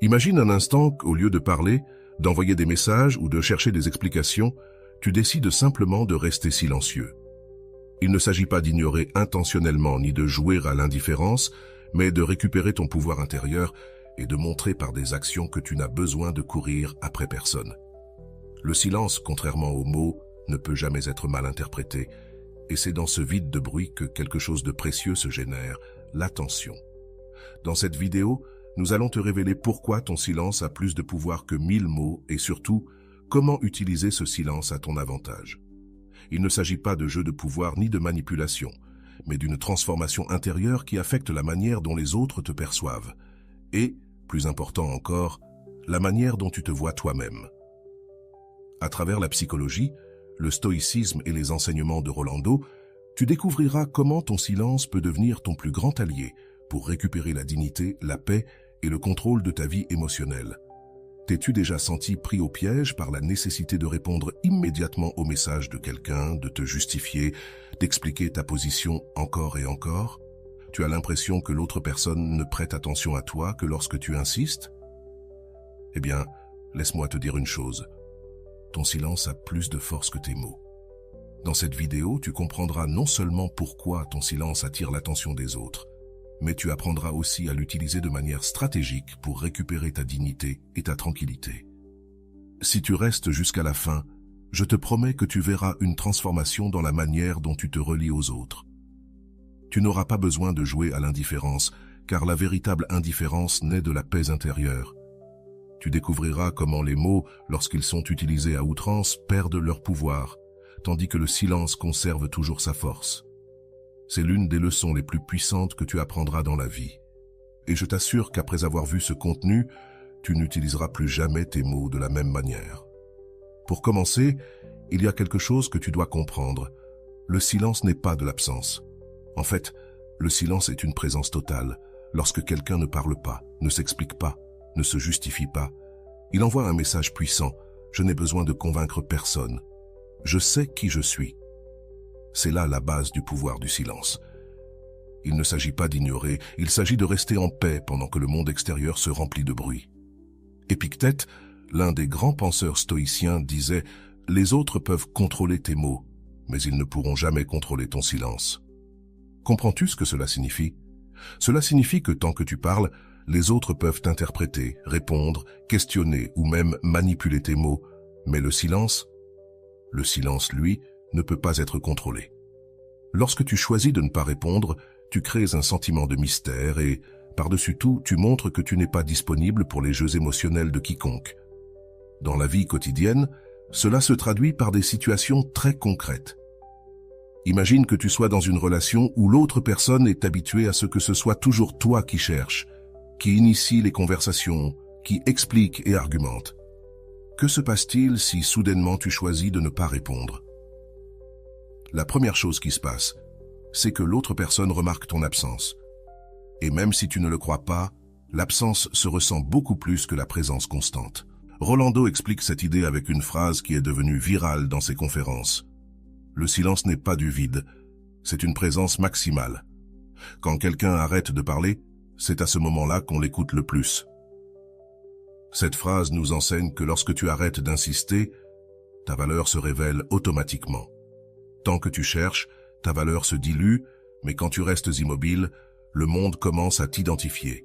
Imagine un instant qu'au lieu de parler, d'envoyer des messages ou de chercher des explications, tu décides simplement de rester silencieux. Il ne s'agit pas d'ignorer intentionnellement ni de jouer à l'indifférence, mais de récupérer ton pouvoir intérieur et de montrer par des actions que tu n'as besoin de courir après personne. Le silence, contrairement aux mots, ne peut jamais être mal interprété, et c'est dans ce vide de bruit que quelque chose de précieux se génère, l'attention. Dans cette vidéo, nous allons te révéler pourquoi ton silence a plus de pouvoir que 1000 mots et surtout, comment utiliser ce silence à ton avantage. Il ne s'agit pas de jeu de pouvoir ni de manipulation, mais d'une transformation intérieure qui affecte la manière dont les autres te perçoivent. Et, plus important encore, la manière dont tu te vois toi-même. À travers la psychologie, le stoïcisme et les enseignements de Rolando, tu découvriras comment ton silence peut devenir ton plus grand allié pour récupérer la dignité, la paix et le contrôle de ta vie émotionnelle. T'es-tu déjà senti pris au piège par la nécessité de répondre immédiatement au message de quelqu'un, de te justifier, d'expliquer ta position encore et encore? Tu as l'impression que l'autre personne ne prête attention à toi que lorsque tu insistes? Eh bien, laisse-moi te dire une chose. Ton silence a plus de force que tes mots. Dans cette vidéo, tu comprendras non seulement pourquoi ton silence attire l'attention des autres, mais tu apprendras aussi à l'utiliser de manière stratégique pour récupérer ta dignité et ta tranquillité. Si tu restes jusqu'à la fin, je te promets que tu verras une transformation dans la manière dont tu te relis aux autres. Tu n'auras pas besoin de jouer à l'indifférence, car la véritable indifférence naît de la paix intérieure. Tu découvriras comment les mots, lorsqu'ils sont utilisés à outrance, perdent leur pouvoir, tandis que le silence conserve toujours sa force. C'est l'une des leçons les plus puissantes que tu apprendras dans la vie. Et je t'assure qu'après avoir vu ce contenu, tu n'utiliseras plus jamais tes mots de la même manière. Pour commencer, il y a quelque chose que tu dois comprendre. Le silence n'est pas de l'absence. En fait, le silence est une présence totale. Lorsque quelqu'un ne parle pas, ne s'explique pas, ne se justifie pas, il envoie un message puissant. Je n'ai besoin de convaincre personne. Je sais qui je suis. C'est là la base du pouvoir du silence. Il ne s'agit pas d'ignorer, il s'agit de rester en paix pendant que le monde extérieur se remplit de bruit. Épictète, l'un des grands penseurs stoïciens, disait « Les autres peuvent contrôler tes mots, mais ils ne pourront jamais contrôler ton silence. » Comprends-tu ce que cela signifie? Cela signifie que tant que tu parles, les autres peuvent t'interpréter, répondre, questionner ou même manipuler tes mots, mais le silence, lui, ne peut pas être contrôlé. Lorsque tu choisis de ne pas répondre, tu crées un sentiment de mystère et, par-dessus tout, tu montres que tu n'es pas disponible pour les jeux émotionnels de quiconque. Dans la vie quotidienne, cela se traduit par des situations très concrètes. Imagine que tu sois dans une relation où l'autre personne est habituée à ce que ce soit toujours toi qui cherches, qui initie les conversations, qui explique et argumente. Que se passe-t-il si soudainement tu choisis de ne pas répondre? La première chose qui se passe, c'est que l'autre personne remarque ton absence. Et même si tu ne le crois pas, l'absence se ressent beaucoup plus que la présence constante. Rolando explique cette idée avec une phrase qui est devenue virale dans ses conférences. Le silence n'est pas du vide, c'est une présence maximale. Quand quelqu'un arrête de parler, c'est à ce moment-là qu'on l'écoute le plus. Cette phrase nous enseigne que lorsque tu arrêtes d'insister, ta valeur se révèle automatiquement. Tant que tu cherches, ta valeur se dilue, mais quand tu restes immobile, le monde commence à t'identifier.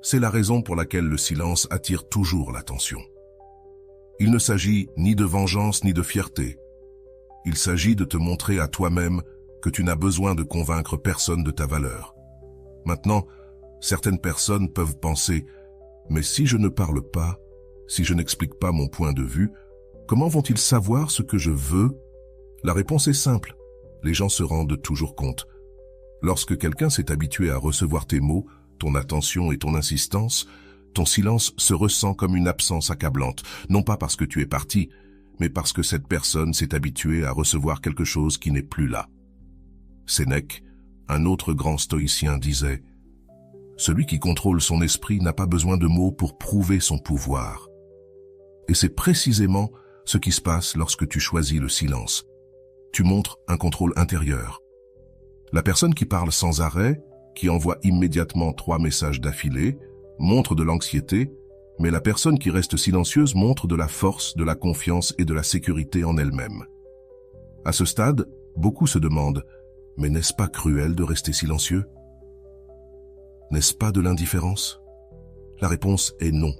C'est la raison pour laquelle le silence attire toujours l'attention. Il ne s'agit ni de vengeance ni de fierté. Il s'agit de te montrer à toi-même que tu n'as besoin de convaincre personne de ta valeur. Maintenant, certaines personnes peuvent penser « Mais si je ne parle pas, si je n'explique pas mon point de vue, comment vont-ils savoir ce que je veux ?» La réponse est simple. Les gens se rendent toujours compte. Lorsque quelqu'un s'est habitué à recevoir tes mots, ton attention et ton insistance, ton silence se ressent comme une absence accablante, non pas parce que tu es parti, mais parce que cette personne s'est habituée à recevoir quelque chose qui n'est plus là. Sénèque, un autre grand stoïcien, disait « Celui qui contrôle son esprit n'a pas besoin de mots pour prouver son pouvoir. » Et c'est précisément ce qui se passe lorsque tu choisis le silence. Tu montres un contrôle intérieur. La personne qui parle sans arrêt, qui envoie immédiatement 3 messages d'affilée, montre de l'anxiété Mais la personne qui reste silencieuse montre de la force, de la confiance et de la sécurité en elle-même. À ce stade, beaucoup se demandent « Mais n'est-ce pas cruel de rester silencieux ? N'est-ce pas de l'indifférence ?» La réponse est non.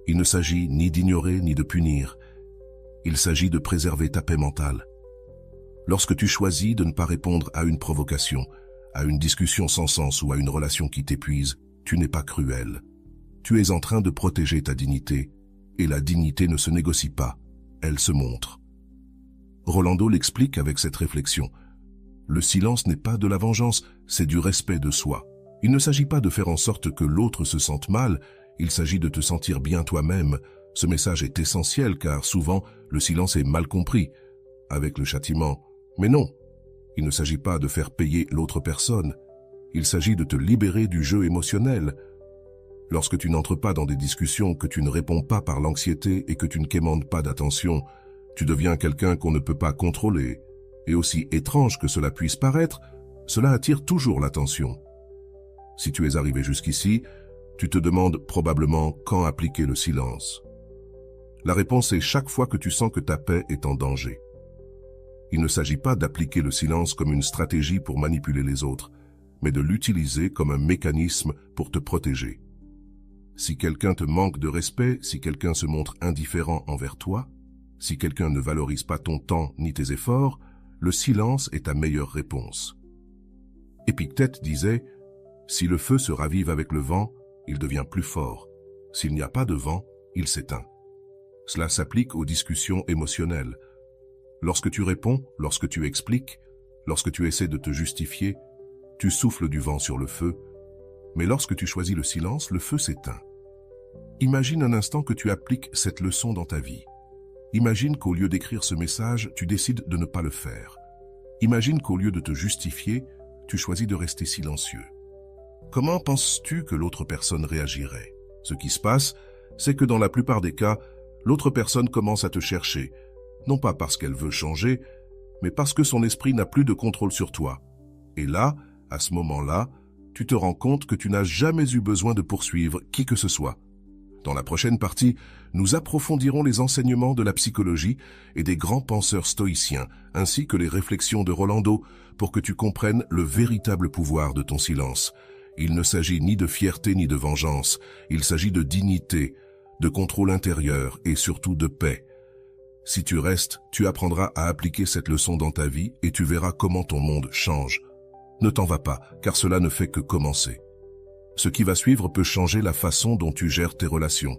Il ne s'agit ni d'ignorer ni de punir. Il s'agit de préserver ta paix mentale. Lorsque tu choisis de ne pas répondre à une provocation, à une discussion sans sens ou à une relation qui t'épuise, tu n'es pas cruel. Tu es en train de protéger ta dignité, et la dignité ne se négocie pas, elle se montre. Rolando l'explique avec cette réflexion. Le silence n'est pas de la vengeance, c'est du respect de soi. Il ne s'agit pas de faire en sorte que l'autre se sente mal, il s'agit de te sentir bien toi-même. Ce message est essentiel car souvent, le silence est mal compris, avec le châtiment. Mais non, il ne s'agit pas de faire payer l'autre personne. Il s'agit de te libérer du jeu émotionnel. Lorsque tu n'entres pas dans des discussions, que tu ne réponds pas par l'anxiété et que tu ne quémandes pas d'attention, tu deviens quelqu'un qu'on ne peut pas contrôler. Et aussi étrange que cela puisse paraître, cela attire toujours l'attention. Si tu es arrivé jusqu'ici, tu te demandes probablement quand appliquer le silence. La réponse est chaque fois que tu sens que ta paix est en danger. Il ne s'agit pas d'appliquer le silence comme une stratégie pour manipuler les autres, mais de l'utiliser comme un mécanisme pour te protéger. Si quelqu'un te manque de respect, si quelqu'un se montre indifférent envers toi, si quelqu'un ne valorise pas ton temps ni tes efforts, le silence est ta meilleure réponse. Épictète disait « Si le feu se ravive avec le vent, il devient plus fort. S'il n'y a pas de vent, il s'éteint. » Cela s'applique aux discussions émotionnelles. Lorsque tu réponds, lorsque tu expliques, lorsque tu essaies de te justifier, tu souffles du vent sur le feu, mais lorsque tu choisis le silence, le feu s'éteint. Imagine un instant que tu appliques cette leçon dans ta vie. Imagine qu'au lieu d'écrire ce message, tu décides de ne pas le faire. Imagine qu'au lieu de te justifier, tu choisis de rester silencieux. Comment penses-tu que l'autre personne réagirait? Ce qui se passe, c'est que dans la plupart des cas, l'autre personne commence à te chercher, non pas parce qu'elle veut changer, mais parce que son esprit n'a plus de contrôle sur toi. Et là, à ce moment-là, tu te rends compte que tu n'as jamais eu besoin de poursuivre qui que ce soit. Dans la prochaine partie, nous approfondirons les enseignements de la psychologie et des grands penseurs stoïciens, ainsi que les réflexions de Rolando, pour que tu comprennes le véritable pouvoir de ton silence. Il ne s'agit ni de fierté ni de vengeance, il s'agit de dignité, de contrôle intérieur et surtout de paix. Si tu restes, tu apprendras à appliquer cette leçon dans ta vie et tu verras comment ton monde change. Ne t'en va pas, car cela ne fait que commencer. Ce qui va suivre peut changer la façon dont tu gères tes relations.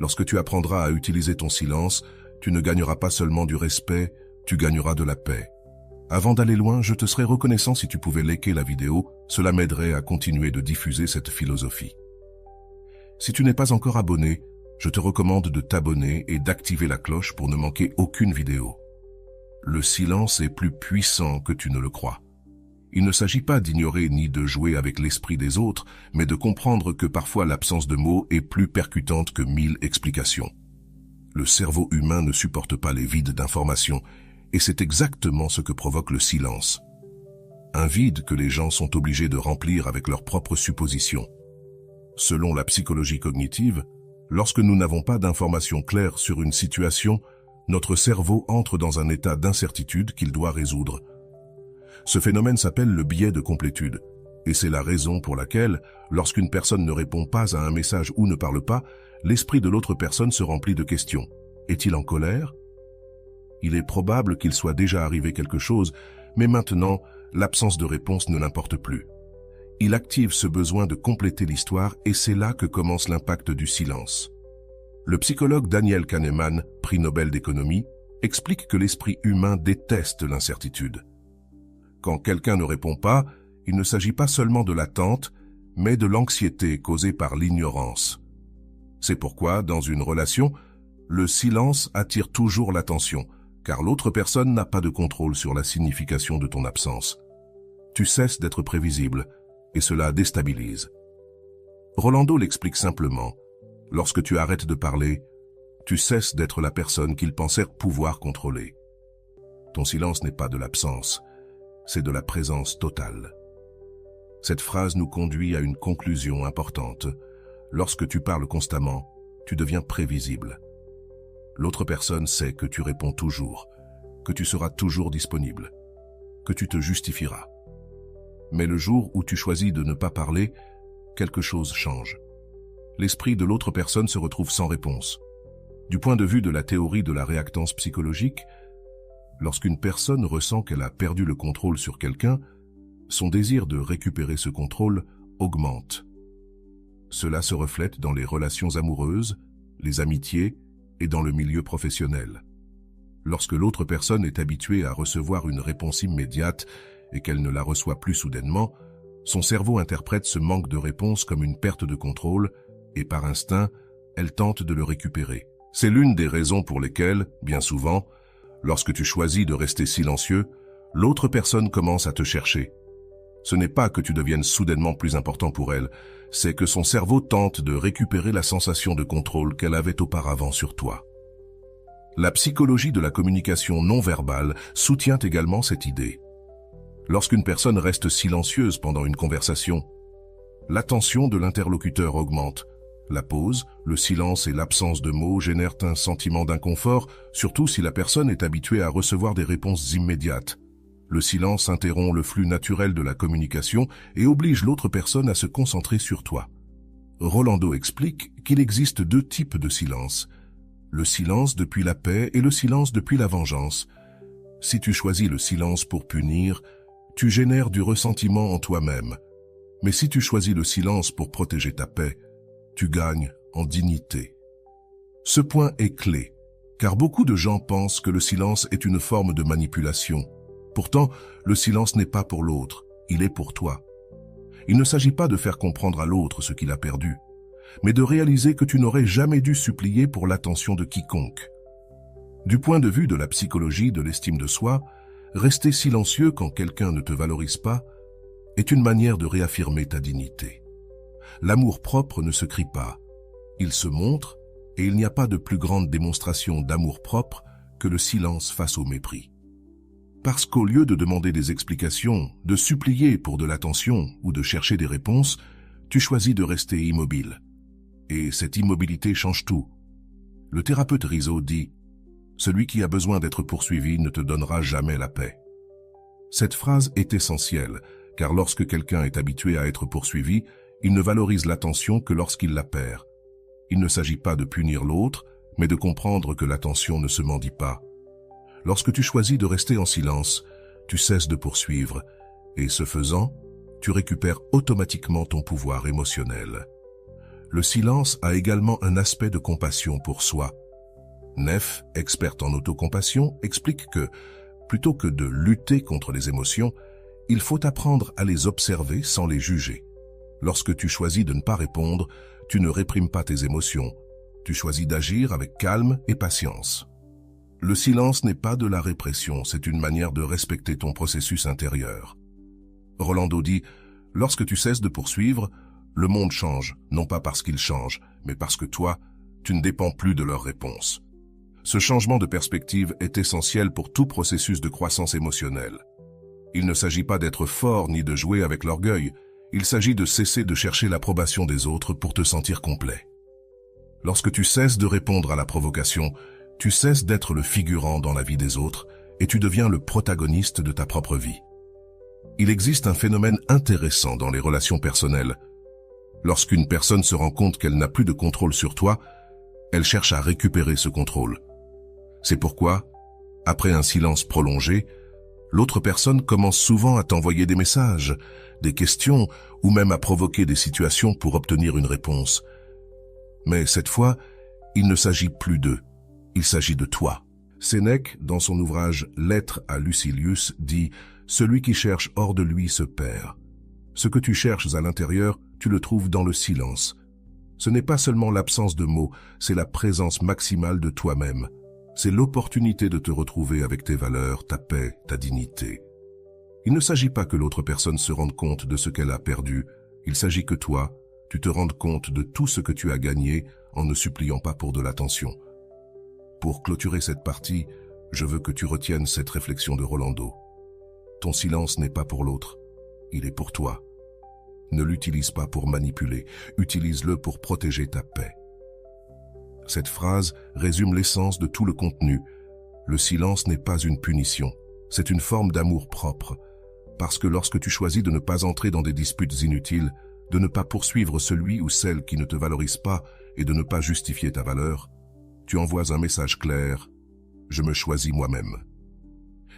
Lorsque tu apprendras à utiliser ton silence, tu ne gagneras pas seulement du respect, tu gagneras de la paix. Avant d'aller loin, je te serais reconnaissant si tu pouvais liker la vidéo, cela m'aiderait à continuer de diffuser cette philosophie. Si tu n'es pas encore abonné, je te recommande de t'abonner et d'activer la cloche pour ne manquer aucune vidéo. Le silence est plus puissant que tu ne le crois. Il ne s'agit pas d'ignorer ni de jouer avec l'esprit des autres, mais de comprendre que parfois l'absence de mots est plus percutante que 1000 explications. Le cerveau humain ne supporte pas les vides d'informations, et c'est exactement ce que provoque le silence. Un vide que les gens sont obligés de remplir avec leurs propres suppositions. Selon la psychologie cognitive, lorsque nous n'avons pas d'informations claires sur une situation, notre cerveau entre dans un état d'incertitude qu'il doit résoudre. Ce phénomène s'appelle le biais de complétude, et c'est la raison pour laquelle, lorsqu'une personne ne répond pas à un message ou ne parle pas, l'esprit de l'autre personne se remplit de questions. Est-il en colère? Il est probable qu'il soit déjà arrivé quelque chose, mais maintenant, l'absence de réponse ne l'importe plus. Il active ce besoin de compléter l'histoire et c'est là que commence l'impact du silence. Le psychologue Daniel Kahneman, prix Nobel d'économie, explique que l'esprit humain déteste l'incertitude. Quand quelqu'un ne répond pas, il ne s'agit pas seulement de l'attente, mais de l'anxiété causée par l'ignorance. C'est pourquoi, dans une relation, le silence attire toujours l'attention, car l'autre personne n'a pas de contrôle sur la signification de ton absence. Tu cesses d'être prévisible, et cela déstabilise. Rolando l'explique simplement. Lorsque tu arrêtes de parler, tu cesses d'être la personne qu'ils pensèrent pouvoir contrôler. Ton silence n'est pas de l'absence, c'est de la présence totale. Cette phrase nous conduit à une conclusion importante. Lorsque tu parles constamment, tu deviens prévisible. L'autre personne sait que tu réponds toujours, que tu seras toujours disponible, que tu te justifieras. Mais le jour où tu choisis de ne pas parler, quelque chose change. L'esprit de l'autre personne se retrouve sans réponse. Du point de vue de la théorie de la réactance psychologique, lorsqu'une personne ressent qu'elle a perdu le contrôle sur quelqu'un, son désir de récupérer ce contrôle augmente. Cela se reflète dans les relations amoureuses, les amitiés et dans le milieu professionnel. Lorsque l'autre personne est habituée à recevoir une réponse immédiate et qu'elle ne la reçoit plus soudainement, son cerveau interprète ce manque de réponse comme une perte de contrôle et par instinct, elle tente de le récupérer. C'est l'une des raisons pour lesquelles, bien souvent, lorsque tu choisis de rester silencieux, l'autre personne commence à te chercher. Ce n'est pas que tu deviennes soudainement plus important pour elle, c'est que son cerveau tente de récupérer la sensation de contrôle qu'elle avait auparavant sur toi. La psychologie de la communication non verbale soutient également cette idée. Lorsqu'une personne reste silencieuse pendant une conversation, l'attention de l'interlocuteur augmente. La pause, le silence et l'absence de mots génèrent un sentiment d'inconfort, surtout si la personne est habituée à recevoir des réponses immédiates. Le silence interrompt le flux naturel de la communication et oblige l'autre personne à se concentrer sur toi. Rolando explique qu'il existe deux types de silence. Le silence depuis la paix et le silence depuis la vengeance. Si tu choisis le silence pour punir, tu génères du ressentiment en toi-même. Mais si tu choisis le silence pour protéger ta paix, tu gagnes en dignité. Ce point est clé, car beaucoup de gens pensent que le silence est une forme de manipulation. Pourtant, le silence n'est pas pour l'autre, il est pour toi. Il ne s'agit pas de faire comprendre à l'autre ce qu'il a perdu, mais de réaliser que tu n'aurais jamais dû supplier pour l'attention de quiconque. Du point de vue de la psychologie de l'estime de soi, rester silencieux quand quelqu'un ne te valorise pas est une manière de réaffirmer ta dignité. L'amour-propre ne se crie pas, il se montre et il n'y a pas de plus grande démonstration d'amour-propre que le silence face au mépris. Parce qu'au lieu de demander des explications, de supplier pour de l'attention ou de chercher des réponses, tu choisis de rester immobile. Et cette immobilité change tout. Le thérapeute Rizzo dit « Celui qui a besoin d'être poursuivi ne te donnera jamais la paix ». Cette phrase est essentielle, car lorsque quelqu'un est habitué à être poursuivi, il ne valorise l'attention que lorsqu'il la perd. Il ne s'agit pas de punir l'autre, mais de comprendre que l'attention ne se mendie pas. Lorsque tu choisis de rester en silence, tu cesses de poursuivre, et ce faisant, tu récupères automatiquement ton pouvoir émotionnel. Le silence a également un aspect de compassion pour soi. Neff, experte en autocompassion, explique que, plutôt que de lutter contre les émotions, il faut apprendre à les observer sans les juger. Lorsque tu choisis de ne pas répondre, tu ne réprimes pas tes émotions. Tu choisis d'agir avec calme et patience. Le silence n'est pas de la répression, c'est une manière de respecter ton processus intérieur. Rolando dit, lorsque tu cesses de poursuivre, le monde change, non pas parce qu'il change, mais parce que toi, tu ne dépends plus de leur réponse. Ce changement de perspective est essentiel pour tout processus de croissance émotionnelle. Il ne s'agit pas d'être fort ni de jouer avec l'orgueil, il s'agit de cesser de chercher l'approbation des autres pour te sentir complet. Lorsque tu cesses de répondre à la provocation, tu cesses d'être le figurant dans la vie des autres et tu deviens le protagoniste de ta propre vie. Il existe un phénomène intéressant dans les relations personnelles. Lorsqu'une personne se rend compte qu'elle n'a plus de contrôle sur toi, elle cherche à récupérer ce contrôle. C'est pourquoi, après un silence prolongé, l'autre personne commence souvent à t'envoyer des messages, des questions ou même à provoquer des situations pour obtenir une réponse. Mais cette fois, il ne s'agit plus d'eux, il s'agit de toi. Sénèque, dans son ouvrage « Lettre à Lucilius », dit « Celui qui cherche hors de lui se perd. Ce que tu cherches à l'intérieur, tu le trouves dans le silence. Ce n'est pas seulement l'absence de mots, c'est la présence maximale de toi-même. C'est l'opportunité de te retrouver avec tes valeurs, ta paix, ta dignité. Il ne s'agit pas que l'autre personne se rende compte de ce qu'elle a perdu. Il s'agit que toi, tu te rendes compte de tout ce que tu as gagné en ne suppliant pas pour de l'attention. Pour clôturer cette partie, je veux que tu retiennes cette réflexion de Rolando. Ton silence n'est pas pour l'autre, il est pour toi. Ne l'utilise pas pour manipuler, utilise-le pour protéger ta paix. Cette phrase résume l'essence de tout le contenu. Le silence n'est pas une punition, c'est une forme d'amour propre. Parce que lorsque tu choisis de ne pas entrer dans des disputes inutiles, de ne pas poursuivre celui ou celle qui ne te valorise pas et de ne pas justifier ta valeur, tu envoies un message clair « Je me choisis moi-même ».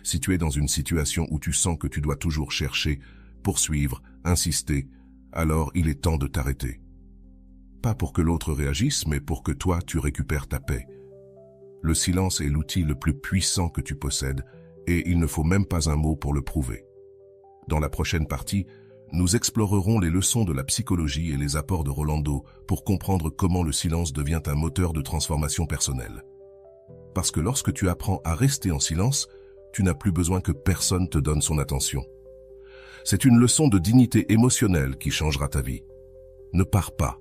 Si tu es dans une situation où tu sens que tu dois toujours chercher, poursuivre, insister, alors il est temps de t'arrêter. Pas pour que l'autre réagisse, mais pour que toi, tu récupères ta paix. Le silence est l'outil le plus puissant que tu possèdes et il ne faut même pas un mot pour le prouver. Dans la prochaine partie, nous explorerons les leçons de la psychologie et les apports de Rolando pour comprendre comment le silence devient un moteur de transformation personnelle. Parce que lorsque tu apprends à rester en silence, tu n'as plus besoin que personne te donne son attention. C'est une leçon de dignité émotionnelle qui changera ta vie. Ne pars pas,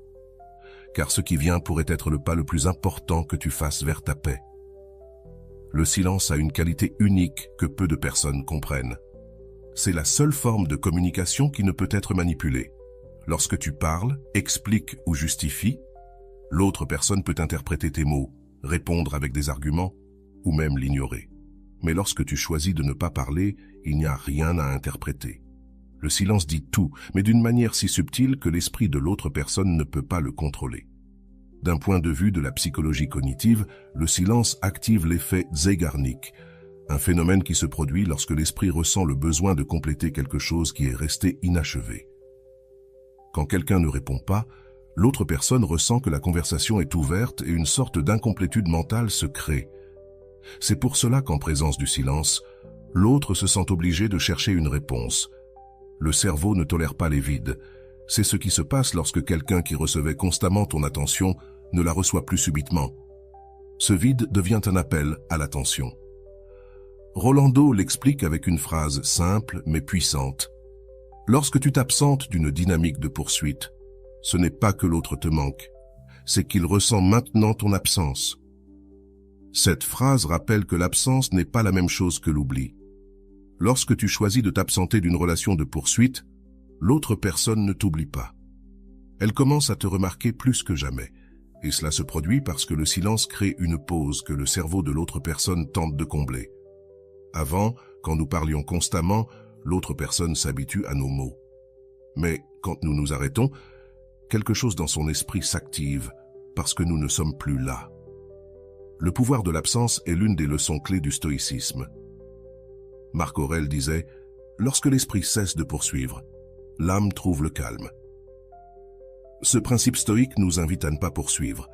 car ce qui vient pourrait être le pas le plus important que tu fasses vers ta paix. Le silence a une qualité unique que peu de personnes comprennent. C'est la seule forme de communication qui ne peut être manipulée. Lorsque tu parles, expliques ou justifies, l'autre personne peut interpréter tes mots, répondre avec des arguments ou même l'ignorer. Mais lorsque tu choisis de ne pas parler, il n'y a rien à interpréter. Le silence dit tout, mais d'une manière si subtile que l'esprit de l'autre personne ne peut pas le contrôler. D'un point de vue de la psychologie cognitive, le silence active l'effet Zeigarnik, un phénomène qui se produit lorsque l'esprit ressent le besoin de compléter quelque chose qui est resté inachevé. Quand quelqu'un ne répond pas, l'autre personne ressent que la conversation est ouverte et une sorte d'incomplétude mentale se crée. C'est pour cela qu'en présence du silence, l'autre se sent obligé de chercher une réponse. Le cerveau ne tolère pas les vides. C'est ce qui se passe lorsque quelqu'un qui recevait constamment ton attention ne la reçoit plus subitement. Ce vide devient un appel à l'attention. Rolando l'explique avec une phrase simple mais puissante. Lorsque tu t'absentes d'une dynamique de poursuite, ce n'est pas que l'autre te manque, c'est qu'il ressent maintenant ton absence. Cette phrase rappelle que l'absence n'est pas la même chose que l'oubli. Lorsque tu choisis de t'absenter d'une relation de poursuite, l'autre personne ne t'oublie pas. Elle commence à te remarquer plus que jamais, et cela se produit parce que le silence crée une pause que le cerveau de l'autre personne tente de combler. Avant, quand nous parlions constamment, l'autre personne s'habitue à nos mots. Mais quand nous nous arrêtons, quelque chose dans son esprit s'active parce que nous ne sommes plus là. Le pouvoir de l'absence est l'une des leçons clés du stoïcisme. Marc Aurèle disait « Lorsque l'esprit cesse de poursuivre, l'âme trouve le calme ». Ce principe stoïque nous invite à ne pas poursuivre,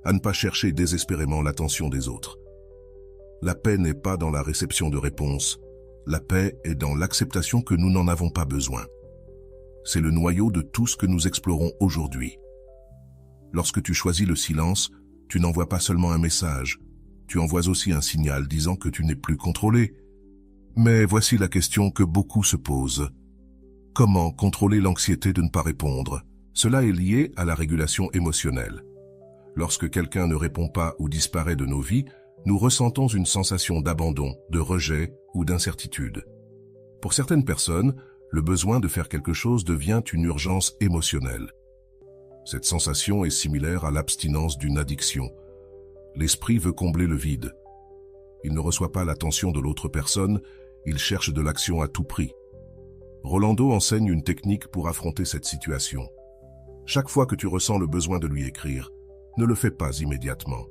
à ne pas chercher désespérément l'attention des autres. La paix n'est pas dans la réception de réponses, la paix est dans l'acceptation que nous n'en avons pas besoin. C'est le noyau de tout ce que nous explorons aujourd'hui. Lorsque tu choisis le silence, tu n'envoies pas seulement un message, tu envoies aussi un signal disant que tu n'es plus contrôlé. Mais voici la question que beaucoup se posent. Comment contrôler l'anxiété de ne pas répondre? Cela est lié à la régulation émotionnelle. Lorsque quelqu'un ne répond pas ou disparaît de nos vies, nous ressentons une sensation d'abandon, de rejet ou d'incertitude. Pour certaines personnes, le besoin de faire quelque chose devient une urgence émotionnelle. Cette sensation est similaire à l'abstinence d'une addiction. L'esprit veut combler le vide. Il ne reçoit pas l'attention de l'autre personne, il cherche de l'action à tout prix. Rolando enseigne une technique pour affronter cette situation. Chaque fois que tu ressens le besoin de lui écrire, ne le fais pas immédiatement.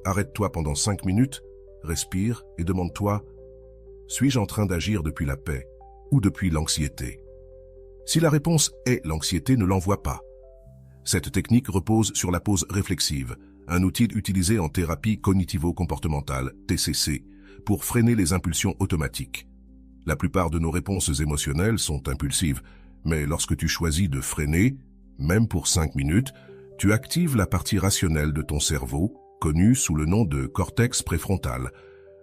Arrête-toi pendant 5 minutes, respire et demande-toi « Suis-je en train d'agir depuis la paix ou depuis l'anxiété ?» Si la réponse est l'anxiété, ne l'envoie pas. Cette technique repose sur la pause réflexive, un outil utilisé en thérapie cognitivo-comportementale, TCC, pour freiner les impulsions automatiques. La plupart de nos réponses émotionnelles sont impulsives, mais lorsque tu choisis de freiner, même pour 5 minutes, tu actives la partie rationnelle de ton cerveau, connue sous le nom de cortex préfrontal,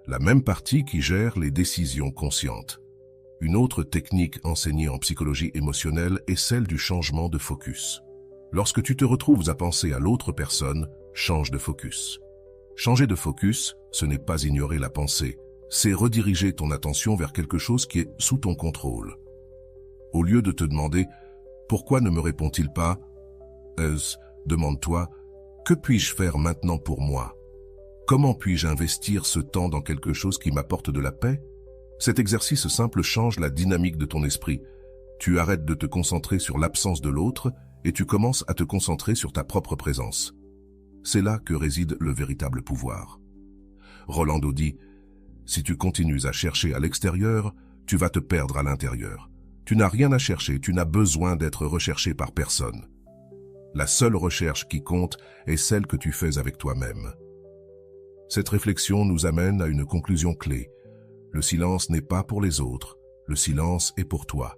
la même partie qui gère les décisions conscientes. Une autre technique enseignée en psychologie émotionnelle est celle du changement de focus. Lorsque tu te retrouves à penser à l'autre personne, change de focus. Changer de focus, ce n'est pas ignorer la pensée, c'est rediriger ton attention vers quelque chose qui est sous ton contrôle. Au lieu de te demander « Pourquoi ne me répond-il pas? Demande-toi, que puis-je faire maintenant pour moi? Comment puis-je investir ce temps dans quelque chose qui m'apporte de la paix? Cet exercice simple change la dynamique de ton esprit. Tu arrêtes de te concentrer sur l'absence de l'autre et tu commences à te concentrer sur ta propre présence. C'est là que réside le véritable pouvoir. Rolando dit, si tu continues à chercher à l'extérieur, tu vas te perdre à l'intérieur. Tu n'as rien à chercher, tu n'as besoin d'être recherché par personne. La seule recherche qui compte est celle que tu fais avec toi-même. Cette réflexion nous amène à une conclusion clé. Le silence n'est pas pour les autres, le silence est pour toi.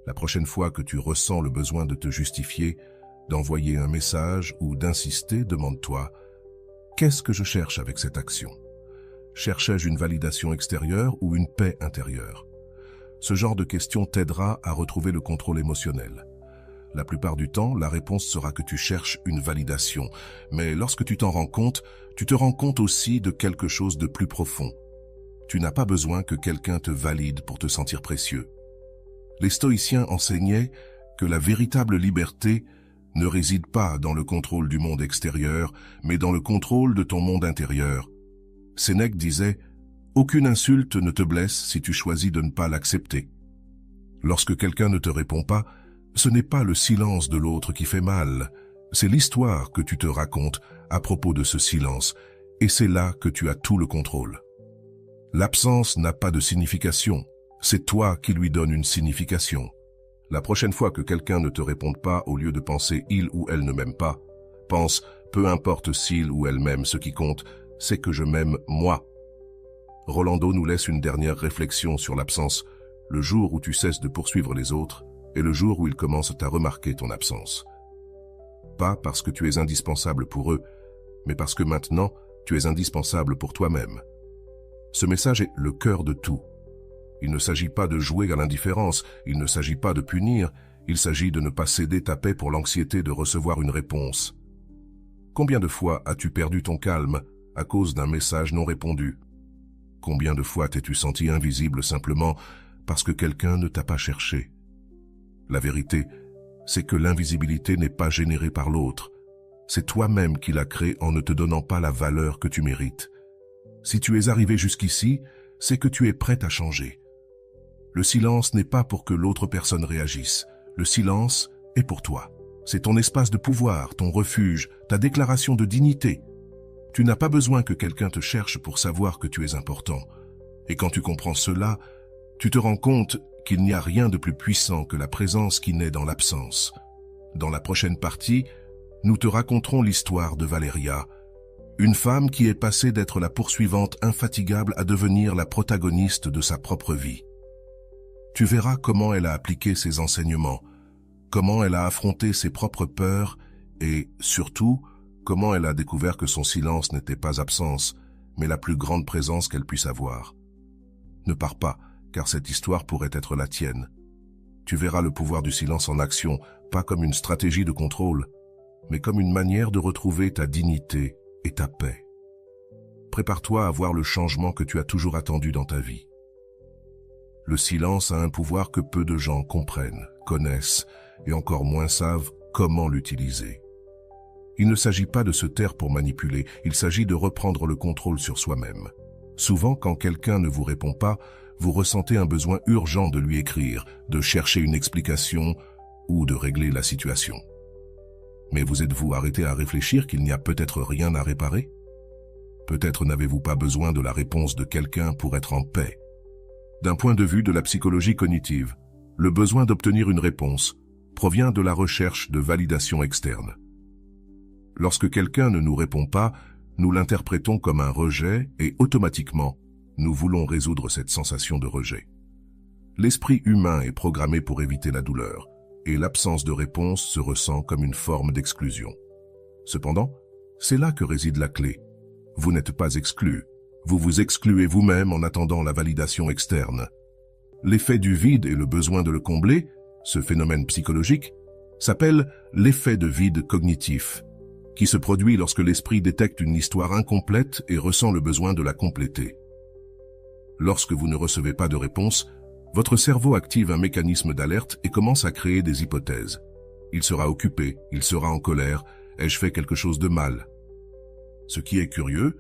La prochaine fois que tu ressens le besoin de te justifier, d'envoyer un message ou d'insister, demande-toi « Qu'est-ce que je cherche avec cette action ?» Cherchais-je une validation extérieure ou une paix intérieure? Ce genre de question t'aidera à retrouver le contrôle émotionnel. La plupart du temps, la réponse sera que tu cherches une validation. Mais lorsque tu t'en rends compte, tu te rends compte aussi de quelque chose de plus profond. Tu n'as pas besoin que quelqu'un te valide pour te sentir précieux. Les stoïciens enseignaient que la véritable liberté ne réside pas dans le contrôle du monde extérieur, mais dans le contrôle de ton monde intérieur. Sénèque disait « Aucune insulte ne te blesse si tu choisis de ne pas l'accepter. » Lorsque quelqu'un ne te répond pas, ce n'est pas le silence de l'autre qui fait mal, c'est l'histoire que tu te racontes à propos de ce silence, et c'est là que tu as tout le contrôle. L'absence n'a pas de signification, c'est toi qui lui donnes une signification. La prochaine fois que quelqu'un ne te réponde pas, au lieu de penser « il ou elle ne m'aime pas », pense « peu importe s'il ou elle m'aime, ce qui compte, c'est que je m'aime moi ». Rolando nous laisse une dernière réflexion sur l'absence, le jour où tu cesses de poursuivre les autres, et le jour où ils commencent à remarquer ton absence. Pas parce que tu es indispensable pour eux, mais parce que maintenant, tu es indispensable pour toi-même. Ce message est le cœur de tout. Il ne s'agit pas de jouer à l'indifférence, il ne s'agit pas de punir, il s'agit de ne pas céder ta paix pour l'anxiété de recevoir une réponse. Combien de fois as-tu perdu ton calme à cause d'un message non répondu? Combien de fois t'es-tu senti invisible simplement parce que quelqu'un ne t'a pas cherché? La vérité, c'est que l'invisibilité n'est pas générée par l'autre. C'est toi-même qui la crée en ne te donnant pas la valeur que tu mérites. Si tu es arrivé jusqu'ici, c'est que tu es prête à changer. Le silence n'est pas pour que l'autre personne réagisse. Le silence est pour toi. C'est ton espace de pouvoir, ton refuge, ta déclaration de dignité. Tu n'as pas besoin que quelqu'un te cherche pour savoir que tu es important. Et quand tu comprends cela, tu te rends compte qu'il n'y a rien de plus puissant que la présence qui naît dans l'absence. Dans la prochaine partie, nous te raconterons l'histoire de Valéria, une femme qui est passée d'être la poursuivante infatigable à devenir la protagoniste de sa propre vie. Tu verras comment elle a appliqué ses enseignements, comment elle a affronté ses propres peurs et, surtout, comment elle a découvert que son silence n'était pas absence, mais la plus grande présence qu'elle puisse avoir. Ne pars pas, car cette histoire pourrait être la tienne. Tu verras le pouvoir du silence en action, pas comme une stratégie de contrôle, mais comme une manière de retrouver ta dignité et ta paix. Prépare-toi à voir le changement que tu as toujours attendu dans ta vie. Le silence a un pouvoir que peu de gens comprennent, connaissent, et encore moins savent comment l'utiliser. Il ne s'agit pas de se taire pour manipuler, il s'agit de reprendre le contrôle sur soi-même. Souvent, quand quelqu'un ne vous répond pas, vous ressentez un besoin urgent de lui écrire, de chercher une explication ou de régler la situation. Mais vous êtes-vous arrêté à réfléchir qu'il n'y a peut-être rien à réparer? Peut-être n'avez-vous pas besoin de la réponse de quelqu'un pour être en paix. D'un point de vue de la psychologie cognitive, le besoin d'obtenir une réponse provient de la recherche de validation externe. Lorsque quelqu'un ne nous répond pas, nous l'interprétons comme un rejet et automatiquement, nous voulons résoudre cette sensation de rejet. L'esprit humain est programmé pour éviter la douleur, et l'absence de réponse se ressent comme une forme d'exclusion. Cependant, c'est là que réside la clé. Vous n'êtes pas exclu, vous vous excluez vous-même en attendant la validation externe. L'effet du vide et le besoin de le combler, ce phénomène psychologique, s'appelle l'effet de vide cognitif, qui se produit lorsque l'esprit détecte une histoire incomplète et ressent le besoin de la compléter. Lorsque vous ne recevez pas de réponse, Votre cerveau active un mécanisme d'alerte et commence à créer des hypothèses. Il sera occupé, il sera en colère, ai-je fait quelque chose de mal? Ce qui est curieux,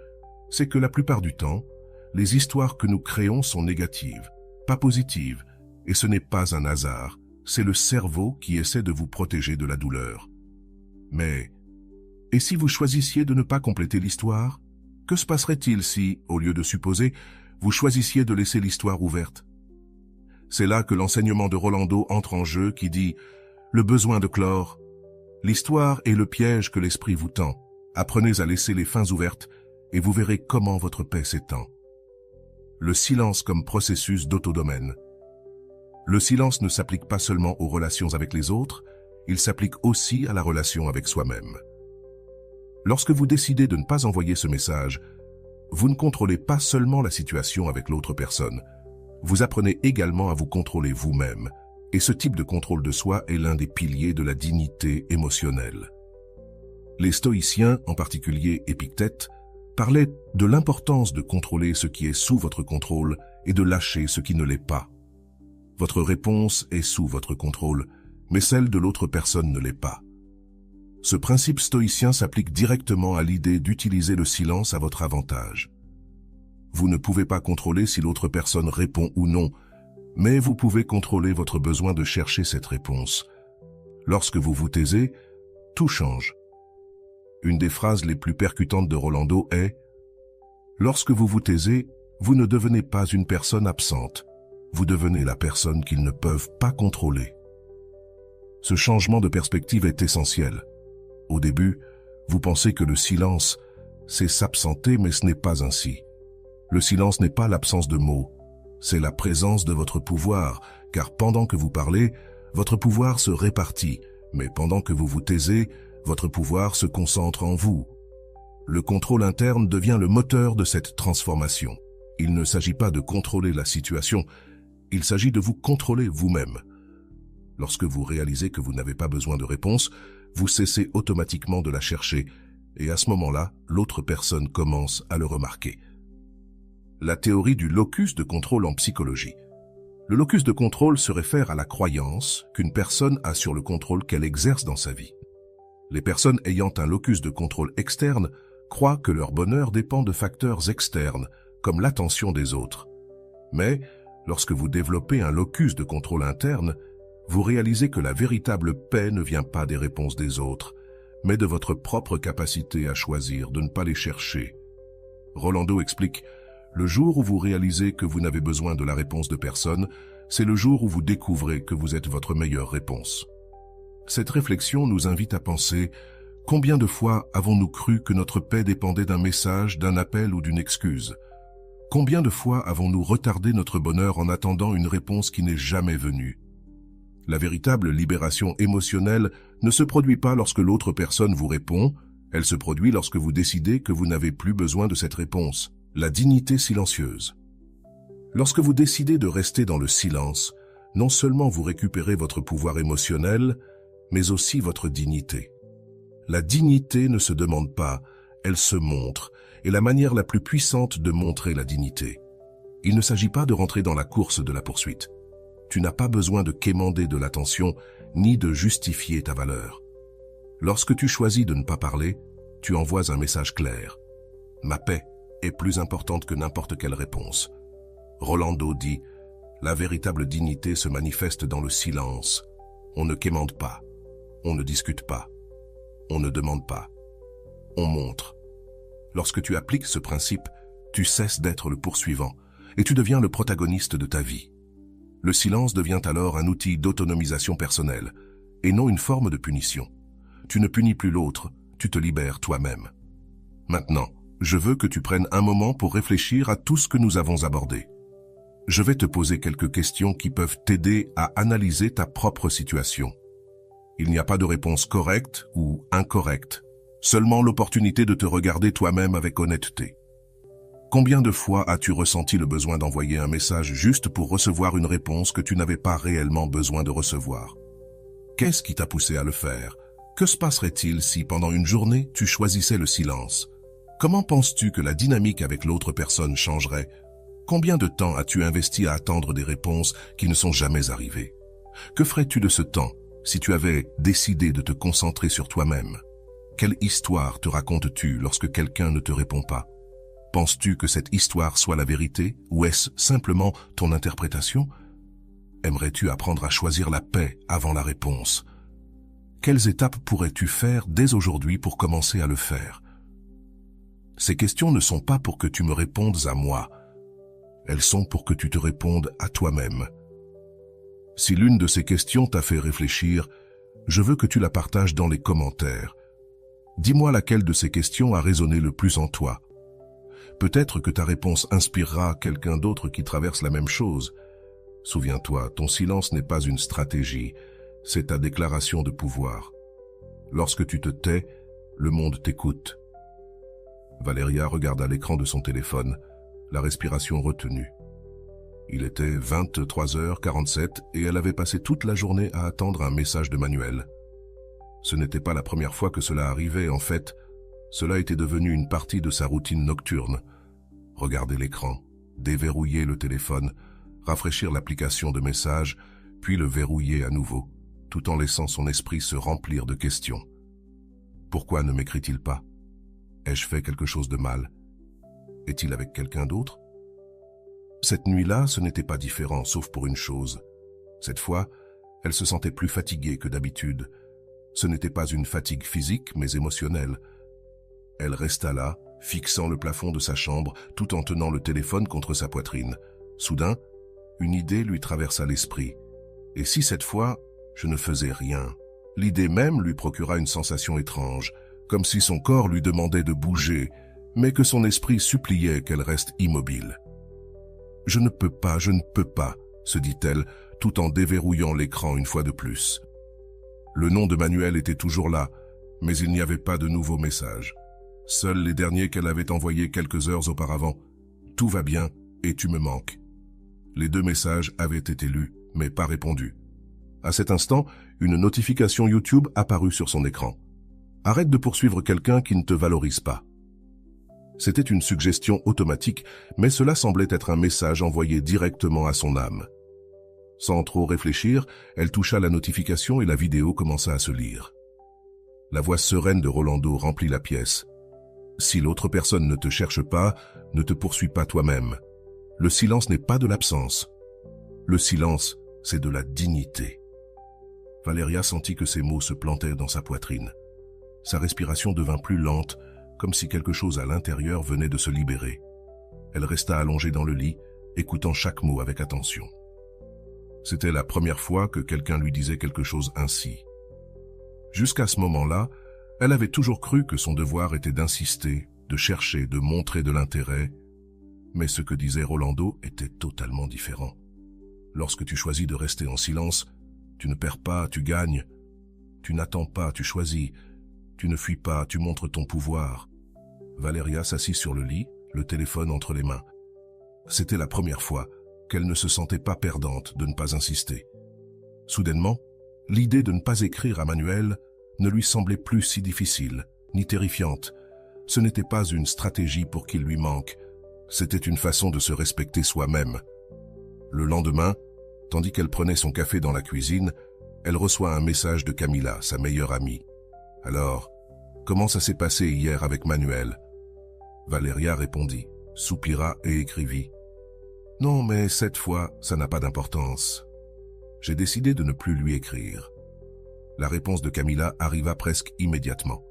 c'est que la plupart du temps, les histoires que nous créons sont négatives, pas positives, et ce n'est pas un hasard, c'est le cerveau qui essaie de vous protéger de la douleur. Mais, et si vous choisissiez de ne pas compléter l'histoire? Que se passerait-il si, au lieu de supposer, vous choisissiez de laisser l'histoire ouverte? C'est là que l'enseignement de Rolando entre en jeu qui dit « Le besoin de clore. L'histoire est le piège que l'esprit vous tend. Apprenez à laisser les fins ouvertes et vous verrez comment votre paix s'étend. » Le silence comme processus d'autodomène. Le silence ne s'applique pas seulement aux relations avec les autres, il s'applique aussi à la relation avec soi-même. Lorsque vous décidez de ne pas envoyer ce message, vous ne contrôlez pas seulement la situation avec l'autre personne, vous apprenez également à vous contrôler vous-même, et ce type de contrôle de soi est l'un des piliers de la dignité émotionnelle. Les stoïciens, en particulier Épictète, parlaient de l'importance de contrôler ce qui est sous votre contrôle et de lâcher ce qui ne l'est pas. Votre réponse est sous votre contrôle, mais celle de l'autre personne ne l'est pas. Ce principe stoïcien s'applique directement à l'idée d'utiliser le silence à votre avantage. Vous ne pouvez pas contrôler si l'autre personne répond ou non, mais vous pouvez contrôler votre besoin de chercher cette réponse. Lorsque vous vous taisez, tout change. Une des phrases les plus percutantes de Rolando est « Lorsque vous vous taisez, vous ne devenez pas une personne absente, vous devenez la personne qu'ils ne peuvent pas contrôler. » Ce changement de perspective est essentiel. Au début, vous pensez que le silence, c'est s'absenter, mais ce n'est pas ainsi. Le silence n'est pas l'absence de mots, c'est la présence de votre pouvoir, car pendant que vous parlez, votre pouvoir se répartit, mais pendant que vous vous taisez, votre pouvoir se concentre en vous. Le contrôle interne devient le moteur de cette transformation. Il ne s'agit pas de contrôler la situation, il s'agit de vous contrôler vous-même. Lorsque vous réalisez que vous n'avez pas besoin de réponse, vous cessez automatiquement de la chercher, et à ce moment-là, l'autre personne commence à le remarquer. La théorie du locus de contrôle en psychologie. Le locus de contrôle se réfère à la croyance qu'une personne a sur le contrôle qu'elle exerce dans sa vie. Les personnes ayant un locus de contrôle externe croient que leur bonheur dépend de facteurs externes, comme l'attention des autres. Mais, lorsque vous développez un locus de contrôle interne, vous réalisez que la véritable paix ne vient pas des réponses des autres, mais de votre propre capacité à choisir de ne pas les chercher. Rolando explique « Le jour où vous réalisez que vous n'avez besoin de la réponse de personne, c'est le jour où vous découvrez que vous êtes votre meilleure réponse. » Cette réflexion nous invite à penser « Combien de fois avons-nous cru que notre paix dépendait d'un message, d'un appel ou d'une excuse? Combien de fois avons-nous retardé notre bonheur en attendant une réponse qui n'est jamais venue? » La véritable libération émotionnelle ne se produit pas lorsque l'autre personne vous répond, elle se produit lorsque vous décidez que vous n'avez plus besoin de cette réponse. La dignité silencieuse. Lorsque vous décidez de rester dans le silence, non seulement vous récupérez votre pouvoir émotionnel, mais aussi votre dignité. La dignité ne se demande pas, elle se montre, et la manière la plus puissante de montrer la dignité. Il ne s'agit pas de rentrer dans la course de la poursuite. Tu n'as pas besoin de quémander de l'attention, ni de justifier ta valeur. Lorsque tu choisis de ne pas parler, tu envoies un message clair. Ma paix est plus importante que n'importe quelle réponse. Rolando dit, la véritable dignité se manifeste dans le silence. On ne quémande pas, on ne discute pas, on ne demande pas, on montre. Lorsque tu appliques ce principe, tu cesses d'être le poursuivant et tu deviens le protagoniste de ta vie. Le silence devient alors un outil d'autonomisation personnelle et non une forme de punition. Tu ne punis plus l'autre, tu te libères toi-même. Maintenant, je veux que tu prennes un moment pour réfléchir à tout ce que nous avons abordé. Je vais te poser quelques questions qui peuvent t'aider à analyser ta propre situation. Il n'y a pas de réponse correcte ou incorrecte, seulement l'opportunité de te regarder toi-même avec honnêteté. Combien de fois as-tu ressenti le besoin d'envoyer un message juste pour recevoir une réponse que tu n'avais pas réellement besoin de recevoir? Qu'est-ce qui t'a poussé à le faire? Que se passerait-il si, pendant une journée, tu choisissais le silence? Comment penses-tu que la dynamique avec l'autre personne changerait? Combien de temps as-tu investi à attendre des réponses qui ne sont jamais arrivées? Que ferais-tu de ce temps si tu avais décidé de te concentrer sur toi-même? Quelle histoire te racontes-tu lorsque quelqu'un ne te répond pas? Penses-tu que cette histoire soit la vérité ou est-ce simplement ton interprétation? Aimerais-tu apprendre à choisir la paix avant la réponse? Quelles étapes pourrais-tu faire dès aujourd'hui pour commencer à le faire? Ces questions ne sont pas pour que tu me répondes à moi. Elles sont pour que tu te répondes à toi-même. Si l'une de ces questions t'a fait réfléchir, je veux que tu la partages dans les commentaires. Dis-moi laquelle de ces questions a résonné le plus en toi. Peut-être que ta réponse inspirera quelqu'un d'autre qui traverse la même chose. Souviens-toi, ton silence n'est pas une stratégie, c'est ta déclaration de pouvoir. Lorsque tu te tais, le monde t'écoute. Valéria regarda l'écran de son téléphone, la respiration retenue. Il était 23h47 et elle avait passé toute la journée à attendre un message de Manuel. Ce n'était pas la première fois que cela arrivait, en fait. Cela était devenu une partie de sa routine nocturne. Regarder l'écran, déverrouiller le téléphone, rafraîchir l'application de messages, puis le verrouiller à nouveau, tout en laissant son esprit se remplir de questions. Pourquoi ne m'écrit-il pas? Ai-je fait quelque chose de mal? Est-il avec quelqu'un d'autre? Cette nuit-là, ce n'était pas différent, sauf pour une chose. Cette fois, elle se sentait plus fatiguée que d'habitude. Ce n'était pas une fatigue physique, mais émotionnelle. Elle resta là, fixant le plafond de sa chambre, tout en tenant le téléphone contre sa poitrine. Soudain, une idée lui traversa l'esprit. Et si cette fois, je ne faisais rien? L'idée même lui procura une sensation étrange, comme si son corps lui demandait de bouger, mais que son esprit suppliait qu'elle reste immobile. « Je ne peux pas, se dit-elle, tout en déverrouillant l'écran une fois de plus. Le nom de Manuel était toujours là, mais il n'y avait pas de nouveaux messages. Seuls les derniers qu'elle avait envoyés quelques heures auparavant. « Tout va bien et tu me manques. » Les 2 messages avaient été lus, mais pas répondus. À cet instant, une notification YouTube apparut sur son écran. « Arrête de poursuivre quelqu'un qui ne te valorise pas. » C'était une suggestion automatique, mais cela semblait être un message envoyé directement à son âme. Sans trop réfléchir, elle toucha la notification et la vidéo commença à se lire. La voix sereine de Rolando remplit la pièce. « Si l'autre personne ne te cherche pas, ne te poursuis pas toi-même. Le silence n'est pas de l'absence. Le silence, c'est de la dignité. » Valéria sentit que ces mots se plantaient dans sa poitrine. Sa respiration devint plus lente, comme si quelque chose à l'intérieur venait de se libérer. Elle resta allongée dans le lit, écoutant chaque mot avec attention. C'était la première fois que quelqu'un lui disait quelque chose ainsi. Jusqu'à ce moment-là, elle avait toujours cru que son devoir était d'insister, de chercher, de montrer de l'intérêt. Mais ce que disait Rolando était totalement différent. Lorsque tu choisis de rester en silence, tu ne perds pas, tu gagnes. Tu n'attends pas, tu choisis. Tu ne fuis pas, tu montres ton pouvoir. Valéria s'assit sur le lit, le téléphone entre les mains. C'était la première fois qu'elle ne se sentait pas perdante de ne pas insister. Soudainement, l'idée de ne pas écrire à Manuel ne lui semblait plus si difficile, ni terrifiante. Ce n'était pas une stratégie pour qu'il lui manque, c'était une façon de se respecter soi-même. Le lendemain, tandis qu'elle prenait son café dans la cuisine, elle reçoit un message de Camila, sa meilleure amie. « Alors, comment ça s'est passé hier avec Manuel ?» Valéria répondit, soupira et écrivit. « Non, mais cette fois, ça n'a pas d'importance. J'ai décidé de ne plus lui écrire. » La réponse de Camila arriva presque immédiatement.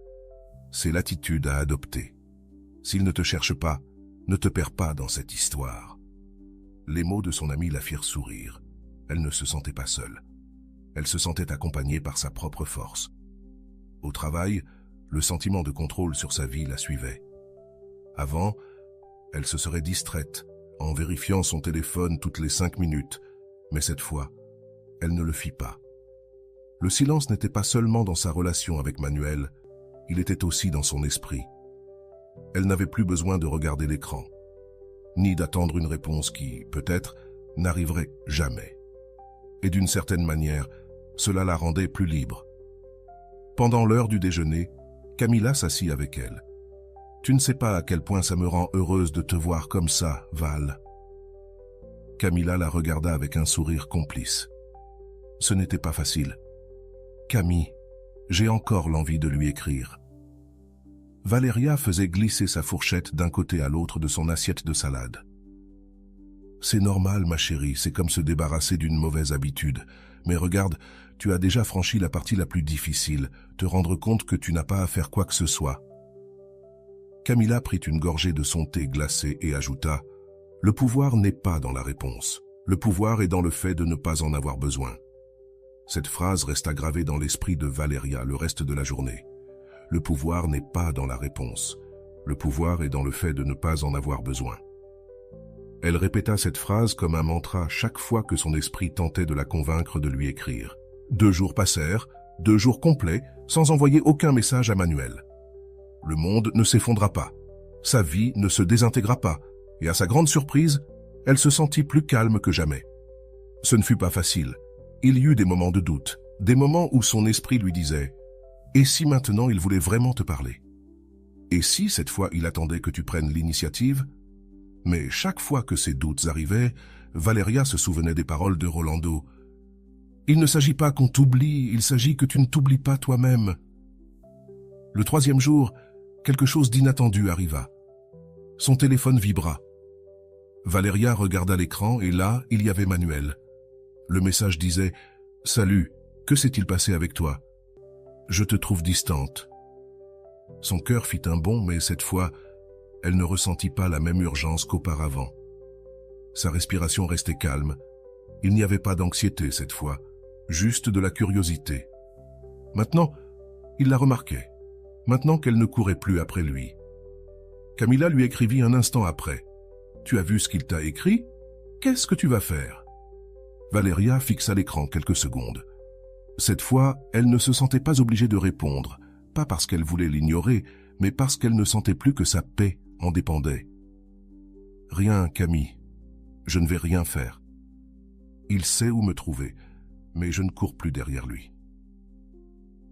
C'est l'attitude à adopter. S'il ne te cherche pas, ne te perds pas dans cette histoire. Les mots de son amie la firent sourire. Elle ne se sentait pas seule. Elle se sentait accompagnée par sa propre force. Au travail, le sentiment de contrôle sur sa vie la suivait. Avant, elle se serait distraite en vérifiant son téléphone toutes les 5 minutes, mais cette fois, elle ne le fit pas. Le silence n'était pas seulement dans sa relation avec Manuel, il était aussi dans son esprit. Elle n'avait plus besoin de regarder l'écran, ni d'attendre une réponse qui, peut-être, n'arriverait jamais. Et d'une certaine manière, cela la rendait plus libre. Pendant l'heure du déjeuner, Camila s'assit avec elle. « Tu ne sais pas à quel point ça me rend heureuse de te voir comme ça, Val. Camilla la regarda avec un sourire complice. Ce n'était pas facile. Camille, j'ai encore l'envie de lui écrire. Valeria faisait glisser sa fourchette d'un côté à l'autre de son assiette de salade. C'est normal, ma chérie, c'est comme se débarrasser d'une mauvaise habitude. Mais regarde, tu as déjà franchi la partie la plus difficile, te rendre compte que tu n'as pas à faire quoi que ce soit. Camilla prit une gorgée de son thé glacé et ajouta « Le pouvoir n'est pas dans la réponse. Le pouvoir est dans le fait de ne pas en avoir besoin. » Cette phrase resta gravée dans l'esprit de Valeria le reste de la journée. Le pouvoir n'est pas dans la réponse. Le pouvoir est dans le fait de ne pas en avoir besoin. Elle répéta cette phrase comme un mantra chaque fois que son esprit tentait de la convaincre de lui écrire. 2 jours passèrent, 2 jours complets, sans envoyer aucun message à Manuel. Le monde ne s'effondra pas. Sa vie ne se désintégra pas. Et à sa grande surprise, elle se sentit plus calme que jamais. Ce ne fut pas facile. Il y eut des moments de doute, des moments où son esprit lui disait « Et si maintenant il voulait vraiment te parler ? Et si cette fois il attendait que tu prennes l'initiative ?» Mais chaque fois que ces doutes arrivaient, Valeria se souvenait des paroles de Rolando. « Il ne s'agit pas qu'on t'oublie, il s'agit que tu ne t'oublies pas toi-même. » Le 3e jour, quelque chose d'inattendu arriva. Son téléphone vibra. Valeria regarda l'écran et là, il y avait Manuel. Le message disait « Salut, que s'est-il passé avec toi ? Je te trouve distante. » Son cœur fit un bond, mais cette fois, elle ne ressentit pas la même urgence qu'auparavant. Sa respiration restait calme. Il n'y avait pas d'anxiété cette fois, juste de la curiosité. Maintenant, il la remarquait. Maintenant qu'elle ne courait plus après lui. Camilla lui écrivit un instant après. « Tu as vu ce qu'il t'a écrit ? Qu'est-ce que tu vas faire ?» Valeria fixa l'écran quelques secondes. Cette fois, elle ne se sentait pas obligée de répondre, pas parce qu'elle voulait l'ignorer, mais parce qu'elle ne sentait plus que sa paix en dépendait. « Rien, Camille. Je ne vais rien faire. Il sait où me trouver, mais je ne cours plus derrière lui. »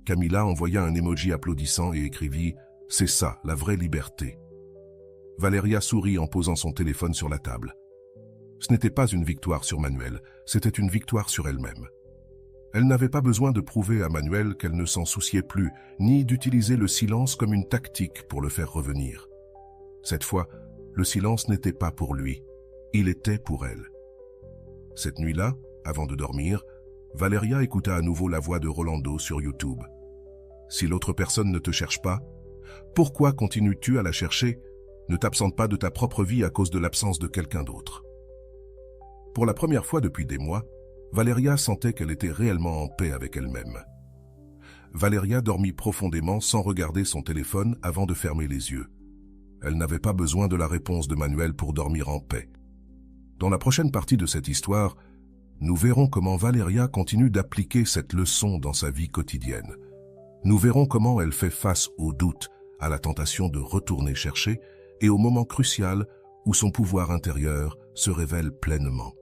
Camilla envoya un emoji applaudissant et écrivit « C'est ça, la vraie liberté. » Valeria sourit en posant son téléphone sur la table. Ce n'était pas une victoire sur Manuel, c'était une victoire sur elle-même. Elle n'avait pas besoin de prouver à Manuel qu'elle ne s'en souciait plus, ni d'utiliser le silence comme une tactique pour le faire revenir. Cette fois, le silence n'était pas pour lui, il était pour elle. Cette nuit-là, avant de dormir, Valeria écouta à nouveau la voix de Rolando sur YouTube. « Si l'autre personne ne te cherche pas, pourquoi continues-tu à la chercher ? Ne t'absente pas de ta propre vie à cause de l'absence de quelqu'un d'autre. » Pour la première fois depuis des mois, Valeria sentait qu'elle était réellement en paix avec elle-même. Valeria dormit profondément sans regarder son téléphone avant de fermer les yeux. Elle n'avait pas besoin de la réponse de Manuel pour dormir en paix. Dans la prochaine partie de cette histoire, nous verrons comment Valeria continue d'appliquer cette leçon dans sa vie quotidienne. Nous verrons comment elle fait face aux doutes, à la tentation de retourner chercher et au moment crucial où son pouvoir intérieur se révèle pleinement.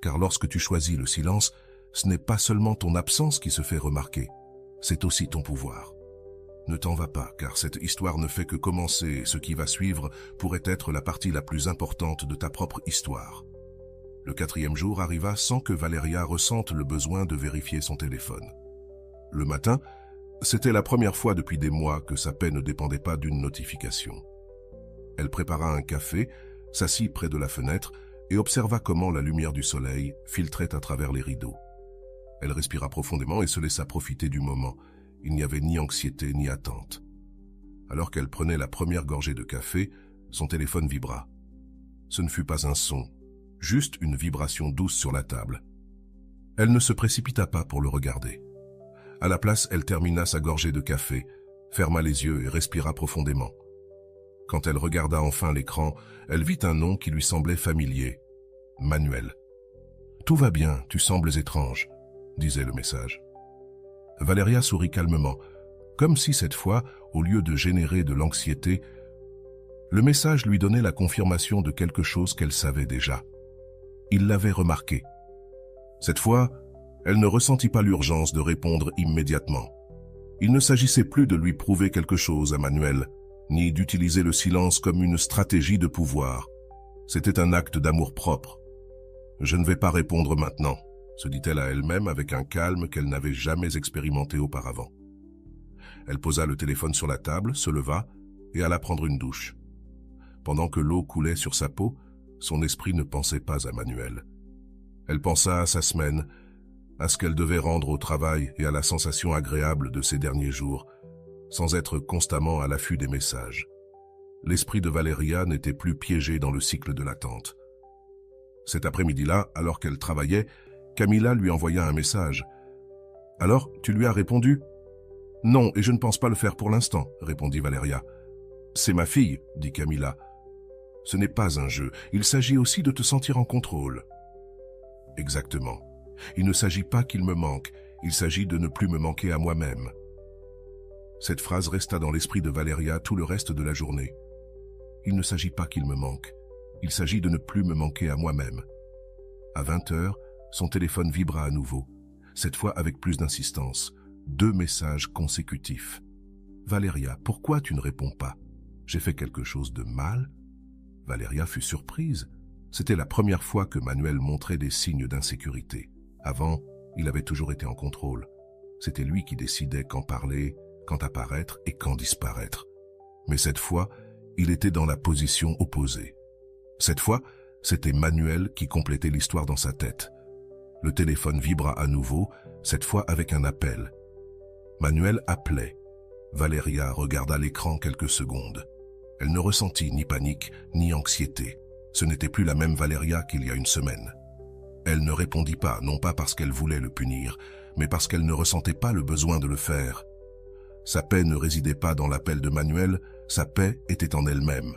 Car lorsque tu choisis le silence, ce n'est pas seulement ton absence qui se fait remarquer, c'est aussi ton pouvoir. Ne t'en va pas, car cette histoire ne fait que commencer et ce qui va suivre pourrait être la partie la plus importante de ta propre histoire. Le 4e jour arriva sans que Valeria ressente le besoin de vérifier son téléphone. Le matin, c'était la première fois depuis des mois que sa paix ne dépendait pas d'une notification. Elle prépara un café, s'assit près de la fenêtre et observa comment la lumière du soleil filtrait à travers les rideaux. Elle respira profondément et se laissa profiter du moment. Il n'y avait ni anxiété ni attente. Alors qu'elle prenait la première gorgée de café, son téléphone vibra. Ce ne fut pas un son, juste une vibration douce sur la table. Elle ne se précipita pas pour le regarder. À la place, elle termina sa gorgée de café, ferma les yeux et respira profondément. Quand elle regarda enfin l'écran, elle vit un nom qui lui semblait familier. Manuel. « Tout va bien, tu sembles étrange », disait le message. Valeria sourit calmement, comme si cette fois, au lieu de générer de l'anxiété, le message lui donnait la confirmation de quelque chose qu'elle savait déjà. Il l'avait remarqué. Cette fois, elle ne ressentit pas l'urgence de répondre immédiatement. Il ne s'agissait plus de lui prouver quelque chose à Manuel, ni d'utiliser le silence comme une stratégie de pouvoir. C'était un acte d'amour-propre, Je ne vais pas répondre maintenant, se dit-elle à elle-même avec un calme qu'elle n'avait jamais expérimenté auparavant. Elle posa le téléphone sur la table, se leva et alla prendre une douche. Pendant que l'eau coulait sur sa peau, son esprit ne pensait pas à Manuel. Elle pensa à sa semaine, à ce qu'elle devait rendre au travail et à la sensation agréable de ces derniers jours, sans être constamment à l'affût des messages. L'esprit de Valeria n'était plus piégé dans le cycle de l'attente. Cet après-midi-là, alors qu'elle travaillait, Camilla lui envoya un message. « Alors, tu lui as répondu ?»« Non, et je ne pense pas le faire pour l'instant, » répondit Valeria. « C'est ma fille, » dit Camilla. « Ce n'est pas un jeu, il s'agit aussi de te sentir en contrôle. » Exactement. Il ne s'agit pas qu'il me manque, il s'agit de ne plus me manquer à moi-même. Cette phrase resta dans l'esprit de Valeria tout le reste de la journée. Il ne s'agit pas qu'il me manque, il s'agit de ne plus me manquer à moi-même. À 20h, son téléphone vibra à nouveau, cette fois avec plus d'insistance. 2 messages consécutifs. « Valeria, pourquoi tu ne réponds pas? J'ai fait quelque chose de mal ?» Valeria fut surprise. C'était la première fois que Manuel montrait des signes d'insécurité. Avant, il avait toujours été en contrôle. C'était lui qui décidait quand parler, quand apparaître et quand disparaître. Mais cette fois, il était dans la position opposée. Cette fois, c'était Manuel qui complétait l'histoire dans sa tête. Le téléphone vibra à nouveau, cette fois avec un appel. Manuel appelait. Valeria regarda l'écran quelques secondes. Elle ne ressentit ni panique, ni anxiété. Ce n'était plus la même Valeria qu'il y a une semaine. Elle ne répondit pas, non pas parce qu'elle voulait le punir, mais parce qu'elle ne ressentait pas le besoin de le faire. Sa paix ne résidait pas dans l'appel de Manuel, sa paix était en elle-même.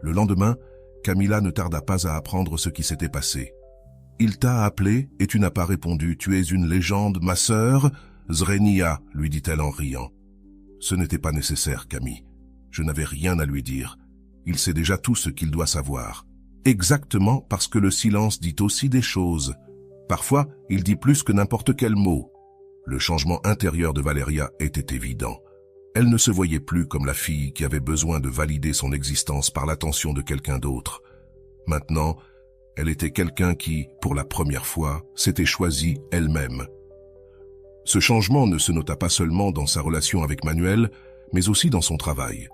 Le lendemain, Camilla ne tarda pas à apprendre ce qui s'était passé. « Il t'a appelé et tu n'as pas répondu. Tu es une légende, ma sœur ?» « Zrenia, lui dit-elle en riant. « Ce n'était pas nécessaire, Camille. Je n'avais rien à lui dire. Il sait déjà tout ce qu'il doit savoir. Exactement parce que le silence dit aussi des choses. Parfois, il dit plus que n'importe quel mot. » Le changement intérieur de Valeria était évident. Elle ne se voyait plus comme la fille qui avait besoin de valider son existence par l'attention de quelqu'un d'autre. Maintenant, elle était quelqu'un qui, pour la première fois, s'était choisie elle-même. Ce changement ne se nota pas seulement dans sa relation avec Manuel, mais aussi dans son travail.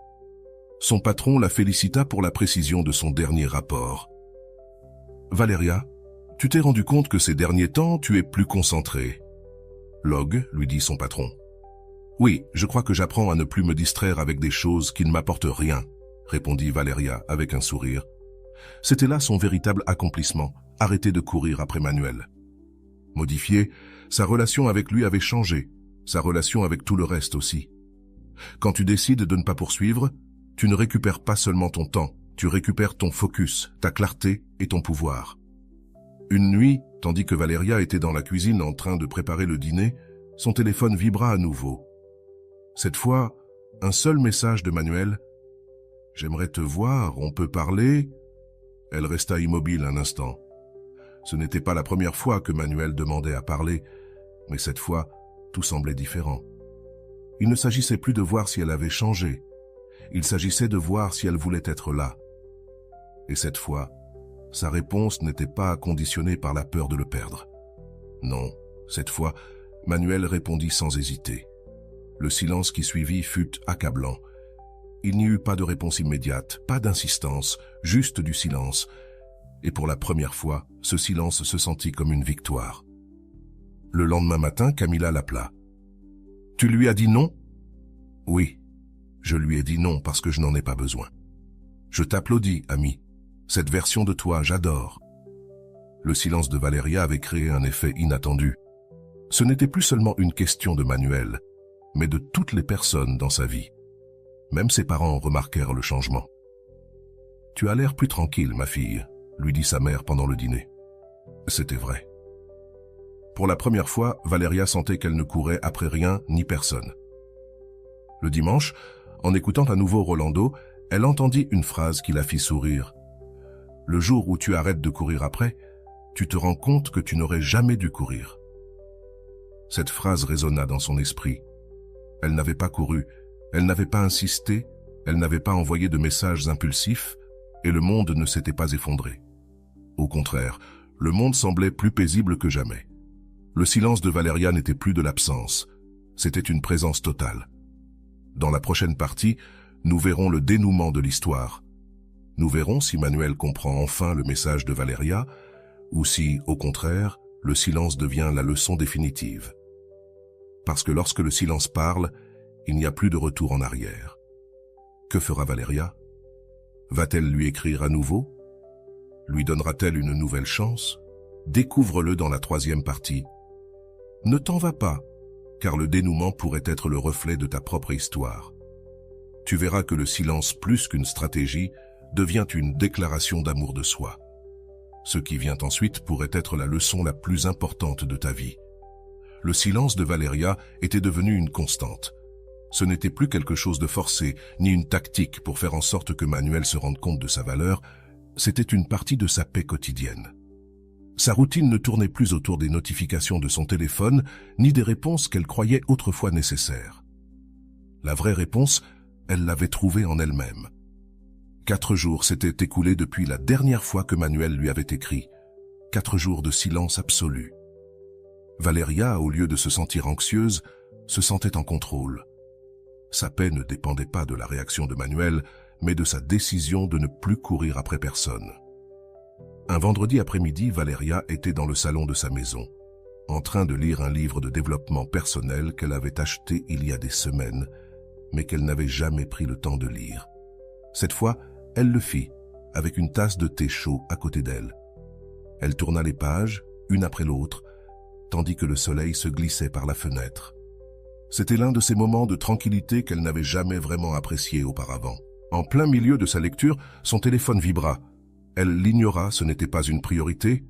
Son patron la félicita pour la précision de son dernier rapport. « Valeria, tu t'es rendu compte que ces derniers temps, tu es plus concentrée. »« Log, lui dit son patron. »« Oui, je crois que j'apprends à ne plus me distraire avec des choses qui ne m'apportent rien, » répondit Valeria avec un sourire. C'était là son véritable accomplissement, arrêter de courir après Manuel. Modifié, sa relation avec lui avait changé, sa relation avec tout le reste aussi. Quand tu décides de ne pas poursuivre, tu ne récupères pas seulement ton temps, tu récupères ton focus, ta clarté et ton pouvoir. Une nuit, tandis que Valeria était dans la cuisine en train de préparer le dîner, son téléphone vibra à nouveau. Cette fois, un seul message de Manuel. « J'aimerais te voir, on peut parler ?» Elle resta immobile un instant. Ce n'était pas la première fois que Manuel demandait à parler, mais cette fois, tout semblait différent. Il ne s'agissait plus de voir si elle avait changé. Il s'agissait de voir si elle voulait être là. Et cette fois, sa réponse n'était pas conditionnée par la peur de le perdre. Non, cette fois, Manuel répondit sans hésiter. Le silence qui suivit fut accablant. Il n'y eut pas de réponse immédiate, pas d'insistance, juste du silence. Et pour la première fois, ce silence se sentit comme une victoire. Le lendemain matin, Camilla l'appela. « Tu lui as dit non ?»« Oui, je lui ai dit non parce que je n'en ai pas besoin. Je t'applaudis, ami. Cette version de toi, j'adore. » Le silence de Valeria avait créé un effet inattendu. Ce n'était plus seulement une question de Manuel, mais de toutes les personnes dans sa vie. Même ses parents remarquèrent le changement. « Tu as l'air plus tranquille, ma fille, » lui dit sa mère pendant le dîner. C'était vrai. Pour la première fois, Valeria sentait qu'elle ne courait après rien ni personne. Le dimanche, en écoutant à nouveau Rolando, elle entendit une phrase qui la fit sourire. « Le jour où tu arrêtes de courir après, tu te rends compte que tu n'aurais jamais dû courir. » Cette phrase résonna dans son esprit. Elle n'avait pas couru, elle n'avait pas insisté, elle n'avait pas envoyé de messages impulsifs, et le monde ne s'était pas effondré. Au contraire, Le monde semblait plus paisible que jamais. Le silence de Valeria n'était plus de l'absence, c'était une présence totale. Dans la prochaine partie, nous verrons le dénouement de l'histoire. Nous verrons si Manuel comprend enfin le message de Valeria, ou si, au contraire, le silence devient la leçon définitive. Parce que lorsque le silence parle, il n'y a plus de retour en arrière. Que fera Valeria? Va-t-elle lui écrire à nouveau? Lui donnera-t-elle une nouvelle chance? Découvre-le dans la 3e partie. Ne t'en vas pas, car le dénouement pourrait être le reflet de ta propre histoire. Tu verras que le silence, plus qu'une stratégie, devient une déclaration d'amour de soi. Ce qui vient ensuite pourrait être la leçon la plus importante de ta vie. Le silence de Valeria était devenu une constante. Ce n'était plus quelque chose de forcé, ni une tactique pour faire en sorte que Manuel se rende compte de sa valeur, c'était une partie de sa paix quotidienne. Sa routine ne tournait plus autour des notifications de son téléphone, ni des réponses qu'elle croyait autrefois nécessaires. La vraie réponse, elle l'avait trouvée en elle-même. 4 jours s'étaient écoulés depuis la dernière fois que Manuel lui avait écrit. 4 jours de silence absolu. Valeria, au lieu de se sentir anxieuse, se sentait en contrôle. Sa paix ne dépendait pas de la réaction de Manuel, mais de sa décision de ne plus courir après personne. Un vendredi après-midi, Valeria était dans le salon de sa maison, en train de lire un livre de développement personnel qu'elle avait acheté il y a des semaines, mais qu'elle n'avait jamais pris le temps de lire. Cette fois, elle le fit, avec une tasse de thé chaud à côté d'elle. Elle tourna les pages, une après l'autre, tandis que le soleil se glissait par la fenêtre. C'était l'un de ces moments de tranquillité qu'elle n'avait jamais vraiment apprécié auparavant. En plein milieu de sa lecture, son téléphone vibra. Elle l'ignora, ce n'était pas une priorité.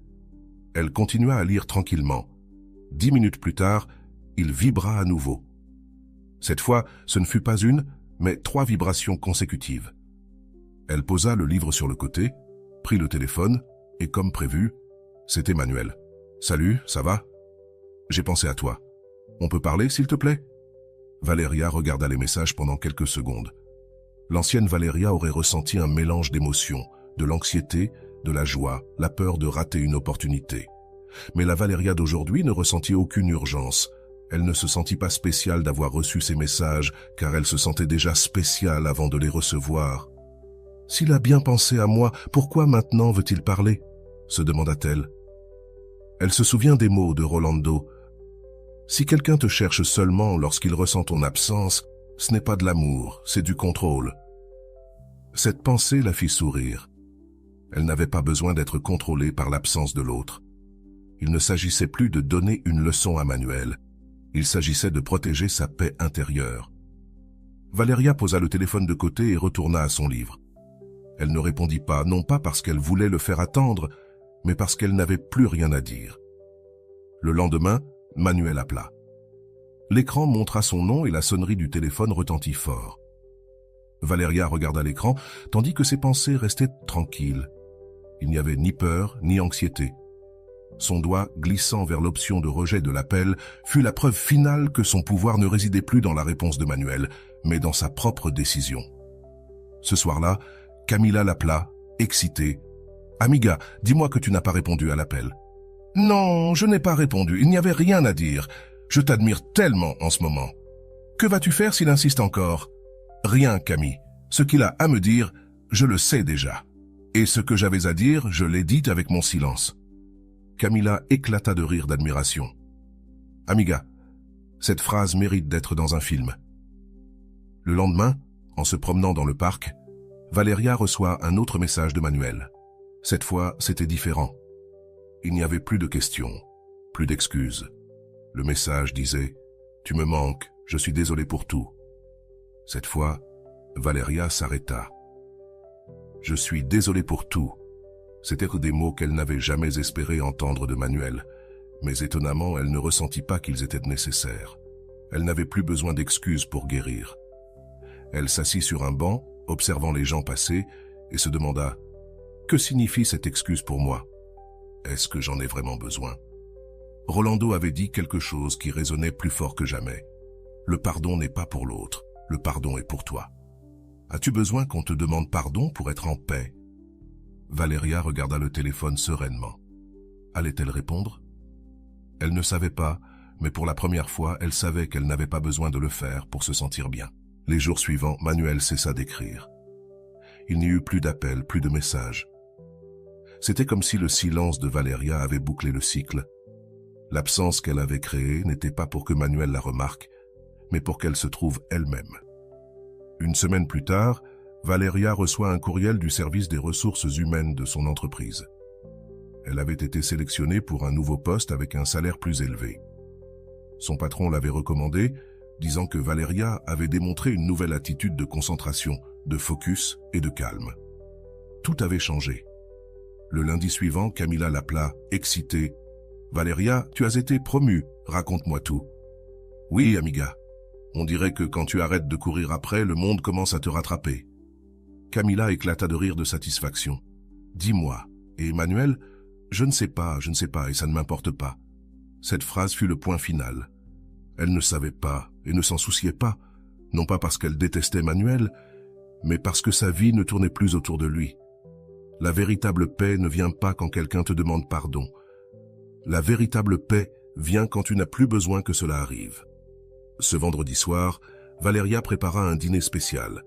Elle continua à lire tranquillement. 10 minutes plus tard, il vibra à nouveau. Cette fois, ce ne fut pas une, mais 3 vibrations consécutives. Elle posa le livre sur le côté, prit le téléphone, et comme prévu, c'était Manuel. « Salut, ça va? J'ai pensé à toi. On peut parler, s'il te plaît ?» Valeria regarda les messages pendant quelques secondes. L'ancienne Valeria aurait ressenti un mélange d'émotions, de l'anxiété, de la joie, la peur de rater une opportunité. Mais la Valeria d'aujourd'hui ne ressentit aucune urgence. Elle ne se sentit pas spéciale d'avoir reçu ces messages, car elle se sentait déjà spéciale avant de les recevoir. « S'il a bien pensé à moi, pourquoi maintenant veut-il parler ?» se demanda-t-elle. Elle se souvient des mots de Rolando. « Si quelqu'un te cherche seulement lorsqu'il ressent ton absence, ce n'est pas de l'amour, c'est du contrôle. » Cette pensée la fit sourire. Elle n'avait pas besoin d'être contrôlée par l'absence de l'autre. Il ne s'agissait plus de donner une leçon à Manuel. Il s'agissait de protéger sa paix intérieure. Valeria posa le téléphone de côté et retourna à son livre. Elle ne répondit pas, non pas parce qu'elle voulait le faire attendre, mais parce qu'elle n'avait plus rien à dire. Le lendemain, Manuel appela. L'écran montra son nom et la sonnerie du téléphone retentit fort. Valeria regarda l'écran, tandis que ses pensées restaient tranquilles. Il n'y avait ni peur, ni anxiété. Son doigt, glissant vers l'option de rejet de l'appel, fut la preuve finale que son pouvoir ne résidait plus dans la réponse de Manuel, mais dans sa propre décision. Ce soir-là, Camila l'appela, excitée. « Amiga, dis-moi que tu n'as pas répondu à l'appel. »« Non, je n'ai pas répondu, il n'y avait rien à dire. Je t'admire tellement en ce moment. Que vas-tu faire s'il insiste encore ?»« Rien, Camille. Ce qu'il a à me dire, je le sais déjà. Et ce que j'avais à dire, je l'ai dit avec mon silence. » Camila éclata de rire d'admiration. « Amiga, cette phrase mérite d'être dans un film. » Le lendemain, en se promenant dans le parc, Valeria reçoit un autre message de Manuel. Cette fois, c'était différent. Il n'y avait plus de questions, plus d'excuses. Le message disait « Tu me manques, je suis désolé pour tout. » Cette fois, Valeria s'arrêta. « Je suis désolé pour tout. » C'étaient des mots qu'elle n'avait jamais espéré entendre de Manuel, mais étonnamment, elle ne ressentit pas qu'ils étaient nécessaires. Elle n'avait plus besoin d'excuses pour guérir. Elle s'assit sur un banc, observant les gens passer, et se demanda « Que signifie cette excuse pour moi? Est-ce que j'en ai vraiment besoin ?» Rolando avait dit quelque chose qui résonnait plus fort que jamais. « Le pardon n'est pas pour l'autre, le pardon est pour toi. As-tu besoin qu'on te demande pardon pour être en paix ?» Valeria regarda le téléphone sereinement. Allait-elle répondre? Elle ne savait pas, mais pour la première fois, elle savait qu'elle n'avait pas besoin de le faire pour se sentir bien. Les jours suivants, Manuel cessa d'écrire. Il n'y eut plus d'appels, plus de messages. C'était comme si le silence de Valeria avait bouclé le cycle. L'absence qu'elle avait créée n'était pas pour que Manuel la remarque, mais pour qu'elle se trouve elle-même. Une semaine plus tard, Valeria reçoit un courriel du service des ressources humaines de son entreprise. Elle avait été sélectionnée pour un nouveau poste avec un salaire plus élevé. Son patron l'avait recommandé, disant que Valeria avait démontré une nouvelle attitude de concentration, de focus et de calme. Tout avait changé. Le lundi suivant, Camila l'appela, excitée. « Valeria, tu as été promue, raconte-moi tout. »« Oui, amiga. On dirait que quand tu arrêtes de courir après, le monde commence à te rattraper. » Camila éclata de rire de satisfaction. « Dis-moi, et Emmanuel, je ne sais pas, et ça ne m'importe pas. » Cette phrase fut le point final. Elle ne savait pas et ne s'en souciait pas, non pas parce qu'elle détestait Manuel, mais parce que sa vie ne tournait plus autour de lui. La véritable paix ne vient pas quand quelqu'un te demande pardon. La véritable paix vient quand tu n'as plus besoin que cela arrive. Ce vendredi soir, Valeria prépara un dîner spécial.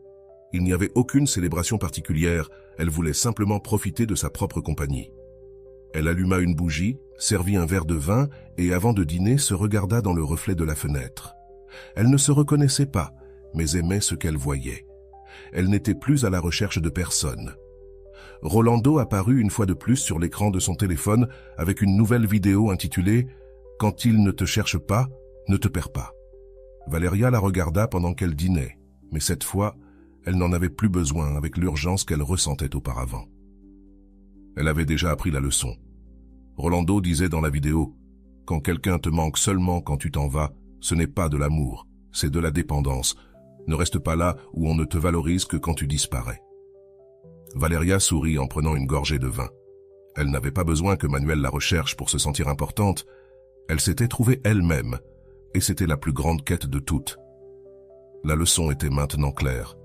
Il n'y avait aucune célébration particulière, elle voulait simplement profiter de sa propre compagnie. Elle alluma une bougie, servit un verre de vin et avant de dîner se regarda dans le reflet de la fenêtre. Elle ne se reconnaissait pas, mais aimait ce qu'elle voyait. Elle n'était plus à la recherche de personne. Rolando apparut une fois de plus sur l'écran de son téléphone avec une nouvelle vidéo intitulée « Quand il ne te cherche pas, ne te perds pas ». Valeria la regarda pendant qu'elle dînait, mais cette fois, elle n'en avait plus besoin avec l'urgence qu'elle ressentait auparavant. Elle avait déjà appris la leçon. Rolando disait dans la vidéo « Quand quelqu'un te manque seulement quand tu t'en vas, ce n'est pas de l'amour, c'est de la dépendance. Ne reste pas là où on ne te valorise que quand tu disparais. » Valeria sourit en prenant une gorgée de vin. Elle n'avait pas besoin que Manuel la recherche pour se sentir importante. Elle s'était trouvée elle-même, et c'était la plus grande quête de toutes. La leçon était maintenant claire.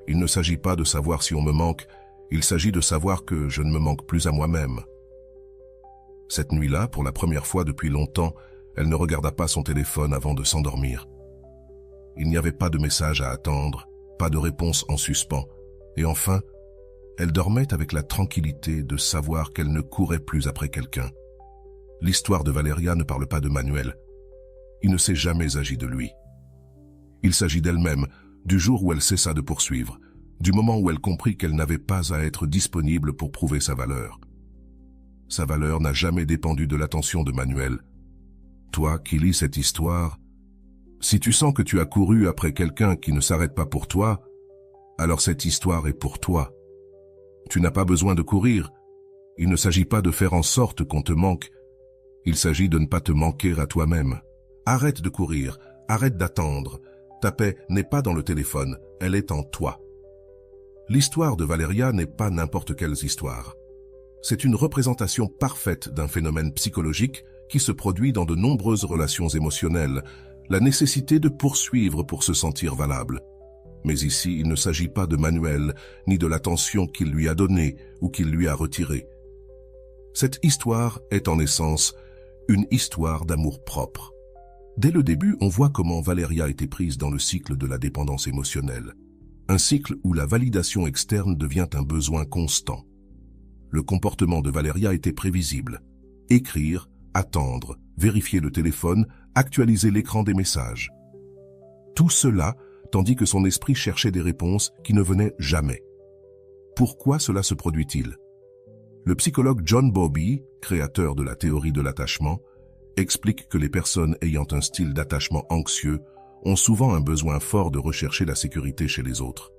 Il ne s'agit pas de savoir si on me manque, il s'agit de savoir que je ne me manque plus à moi-même. Cette nuit-là, pour la première fois depuis longtemps, elle ne regarda pas son téléphone avant de s'endormir. Il n'y avait pas de message à attendre, pas de réponse en suspens, et enfin, elle dormait avec la tranquillité de savoir qu'elle ne courait plus après quelqu'un. L'histoire de Valeria ne parle pas de Manuel. Il ne s'est jamais agi de lui. Il s'agit d'elle-même, du jour où elle cessa de poursuivre, du moment où elle comprit qu'elle n'avait pas à être disponible pour prouver sa valeur. Sa valeur n'a jamais dépendu de l'attention de Manuel. Toi qui lis cette histoire, si tu sens que tu as couru après quelqu'un qui ne s'arrête pas pour toi, alors cette histoire est pour toi. Tu n'as pas besoin de courir. Il ne s'agit pas de faire en sorte qu'on te manque. Il s'agit de ne pas te manquer à toi-même. Arrête de courir, arrête d'attendre. Ta paix n'est pas dans le téléphone, elle est en toi. L'histoire de Valeria n'est pas n'importe quelle histoire. C'est une représentation parfaite d'un phénomène psychologique qui se produit dans de nombreuses relations émotionnelles, la nécessité de poursuivre pour se sentir valable. Mais ici, il ne s'agit pas de Manuel, ni de l'attention qu'il lui a donnée ou qu'il lui a retirée. Cette histoire est en essence une histoire d'amour-propre. Dès le début, on voit comment Valeria était prise dans le cycle de la dépendance émotionnelle. Un cycle où la validation externe devient un besoin constant. Le comportement de Valeria était prévisible. Écrire, attendre, vérifier le téléphone, actualiser l'écran des messages. Tout cela tandis que son esprit cherchait des réponses qui ne venaient jamais. Pourquoi cela se produit-il? Le psychologue John Bowlby, créateur de la théorie de l'attachement, explique que les personnes ayant un style d'attachement anxieux ont souvent un besoin fort de rechercher la sécurité chez les autres.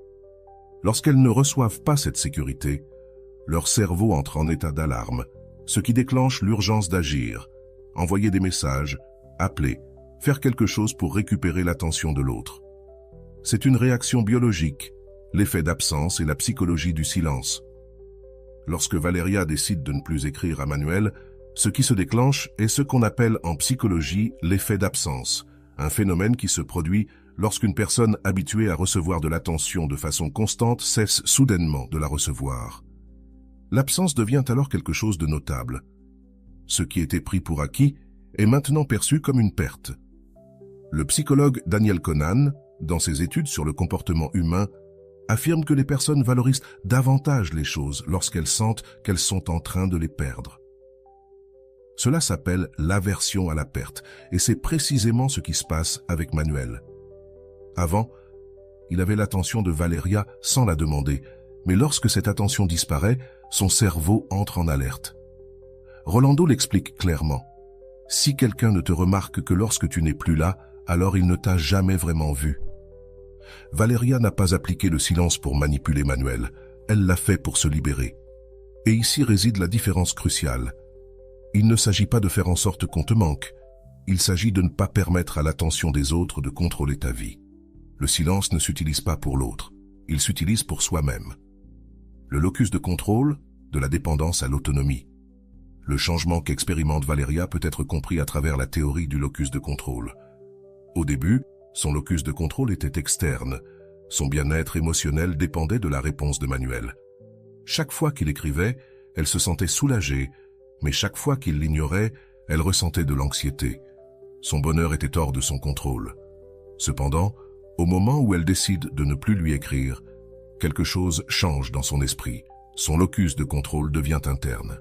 Lorsqu'elles ne reçoivent pas cette sécurité, leur cerveau entre en état d'alarme, ce qui déclenche l'urgence d'agir, envoyer des messages, appeler, faire quelque chose pour récupérer l'attention de l'autre. C'est une réaction biologique, l'effet d'absence et la psychologie du silence. Lorsque Valeria décide de ne plus écrire à Manuel, ce qui se déclenche est ce qu'on appelle en psychologie l'effet d'absence, un phénomène qui se produit lorsqu'une personne habituée à recevoir de l'attention de façon constante cesse soudainement de la recevoir. L'absence devient alors quelque chose de notable. Ce qui était pris pour acquis est maintenant perçu comme une perte. Le psychologue Daniel Kahneman, dans ses études sur le comportement humain, affirme que les personnes valorisent davantage les choses lorsqu'elles sentent qu'elles sont en train de les perdre. Cela s'appelle l'aversion à la perte, et c'est précisément ce qui se passe avec Manuel. Avant, il avait l'attention de Valeria sans la demander, mais lorsque cette attention disparaît, son cerveau entre en alerte. Rolando l'explique clairement. Si quelqu'un ne te remarque que lorsque tu n'es plus là, alors il ne t'a jamais vraiment vu. Valeria n'a pas appliqué le silence pour manipuler Manuel, elle l'a fait pour se libérer. Et ici réside la différence cruciale. Il ne s'agit pas de faire en sorte qu'on te manque, il s'agit de ne pas permettre à l'attention des autres de contrôler ta vie. Le silence ne s'utilise pas pour l'autre, il s'utilise pour soi-même. Le locus de contrôle, de la dépendance à l'autonomie. Le changement qu'expérimente Valeria peut être compris à travers la théorie du locus de contrôle. Au début, son locus de contrôle était externe. Son bien-être émotionnel dépendait de la réponse de Manuel. Chaque fois qu'il écrivait, elle se sentait soulagée, mais chaque fois qu'il l'ignorait, elle ressentait de l'anxiété. Son bonheur était hors de son contrôle. Cependant, au moment où elle décide de ne plus lui écrire, quelque chose change dans son esprit. Son locus de contrôle devient interne.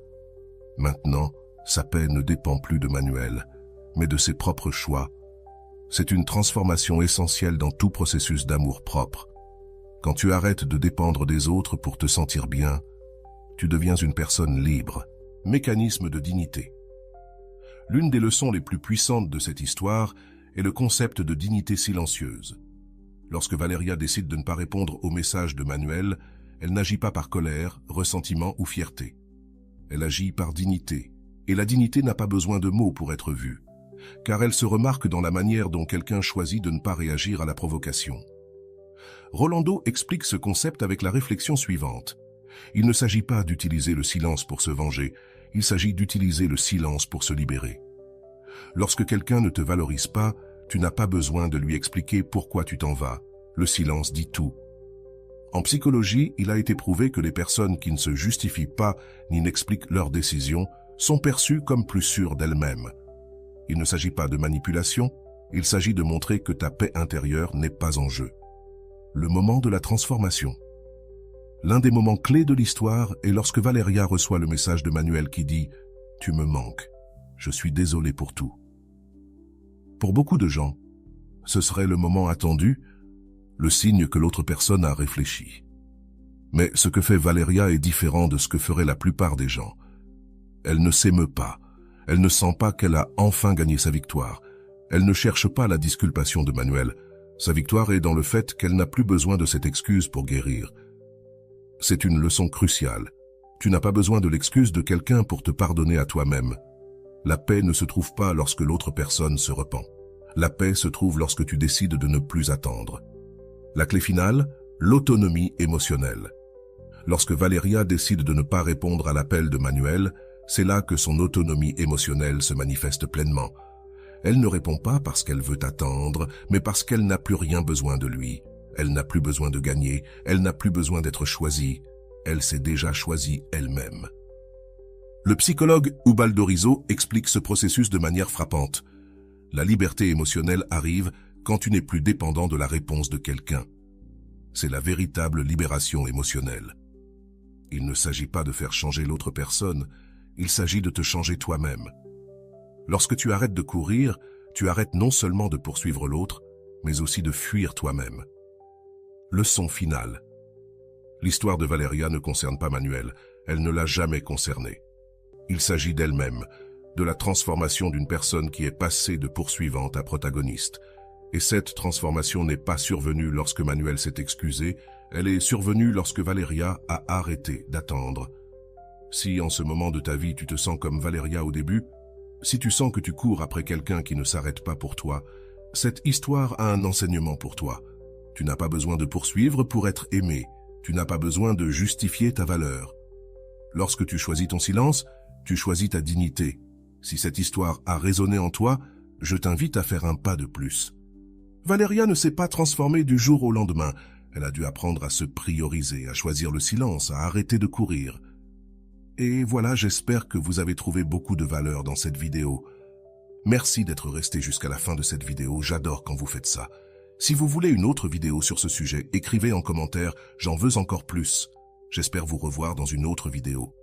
Maintenant, sa paix ne dépend plus de Manuel, mais de ses propres choix. C'est une transformation essentielle dans tout processus d'amour propre. Quand tu arrêtes de dépendre des autres pour te sentir bien, tu deviens une personne libre. Mécanisme de dignité. L'une des leçons les plus puissantes de cette histoire est le concept de dignité silencieuse. Lorsque Valeria décide de ne pas répondre au message de Manuel, elle n'agit pas par colère, ressentiment ou fierté. Elle agit par dignité, et la dignité n'a pas besoin de mots pour être vue, car elle se remarque dans la manière dont quelqu'un choisit de ne pas réagir à la provocation. Rolando explique ce concept avec la réflexion suivante. Il ne s'agit pas d'utiliser le silence pour se venger, il s'agit d'utiliser le silence pour se libérer. Lorsque quelqu'un ne te valorise pas, tu n'as pas besoin de lui expliquer pourquoi tu t'en vas. Le silence dit tout. En psychologie, il a été prouvé que les personnes qui ne se justifient pas ni n'expliquent leurs décisions sont perçues comme plus sûres d'elles-mêmes. Il ne s'agit pas de manipulation, il s'agit de montrer que ta paix intérieure n'est pas en jeu. Le moment de la transformation. L'un des moments clés de l'histoire est lorsque Valeria reçoit le message de Manuel qui dit « Tu me manques, je suis désolé pour tout ». Pour beaucoup de gens, ce serait le moment attendu, le signe que l'autre personne a réfléchi. Mais ce que fait Valeria est différent de ce que ferait la plupart des gens. Elle ne s'émeut pas, elle ne sent pas qu'elle a enfin gagné sa victoire, elle ne cherche pas la disculpation de Manuel. Sa victoire est dans le fait qu'elle n'a plus besoin de cette excuse pour guérir. C'est une leçon cruciale. Tu n'as pas besoin de l'excuse de quelqu'un pour te pardonner à toi-même. La paix ne se trouve pas lorsque l'autre personne se repent. La paix se trouve lorsque tu décides de ne plus attendre. La clé finale, l'autonomie émotionnelle. Lorsque Valeria décide de ne pas répondre à l'appel de Manuel, c'est là que son autonomie émotionnelle se manifeste pleinement. Elle ne répond pas parce qu'elle veut attendre, mais parce qu'elle n'a plus rien besoin de lui. Elle n'a plus besoin de gagner, elle n'a plus besoin d'être choisie. Elle s'est déjà choisie elle-même. Le psychologue Ubaldo Rizzo explique ce processus de manière frappante. La liberté émotionnelle arrive quand tu n'es plus dépendant de la réponse de quelqu'un. C'est la véritable libération émotionnelle. Il ne s'agit pas de faire changer l'autre personne, il s'agit de te changer toi-même. Lorsque tu arrêtes de courir, tu arrêtes non seulement de poursuivre l'autre, mais aussi de fuir toi-même. Leçon finale. L'histoire de Valeria ne concerne pas Manuel, elle ne l'a jamais concerné. Il s'agit d'elle-même, de la transformation d'une personne qui est passée de poursuivante à protagoniste. Et cette transformation n'est pas survenue lorsque Manuel s'est excusé, elle est survenue lorsque Valeria a arrêté d'attendre. Si en ce moment de ta vie tu te sens comme Valeria au début, si tu sens que tu cours après quelqu'un qui ne s'arrête pas pour toi, cette histoire a un enseignement pour toi. Tu n'as pas besoin de poursuivre pour être aimé, tu n'as pas besoin de justifier ta valeur. Lorsque tu choisis ton silence, tu choisis ta dignité. Si cette histoire a résonné en toi, je t'invite à faire un pas de plus. Valeria ne s'est pas transformée du jour au lendemain. Elle a dû apprendre à se prioriser, à choisir le silence, à arrêter de courir. Et voilà, j'espère que vous avez trouvé beaucoup de valeur dans cette vidéo. Merci d'être resté jusqu'à la fin de cette vidéo, j'adore quand vous faites ça. Si vous voulez une autre vidéo sur ce sujet, écrivez en commentaire « J'en veux encore plus ». J'espère vous revoir dans une autre vidéo.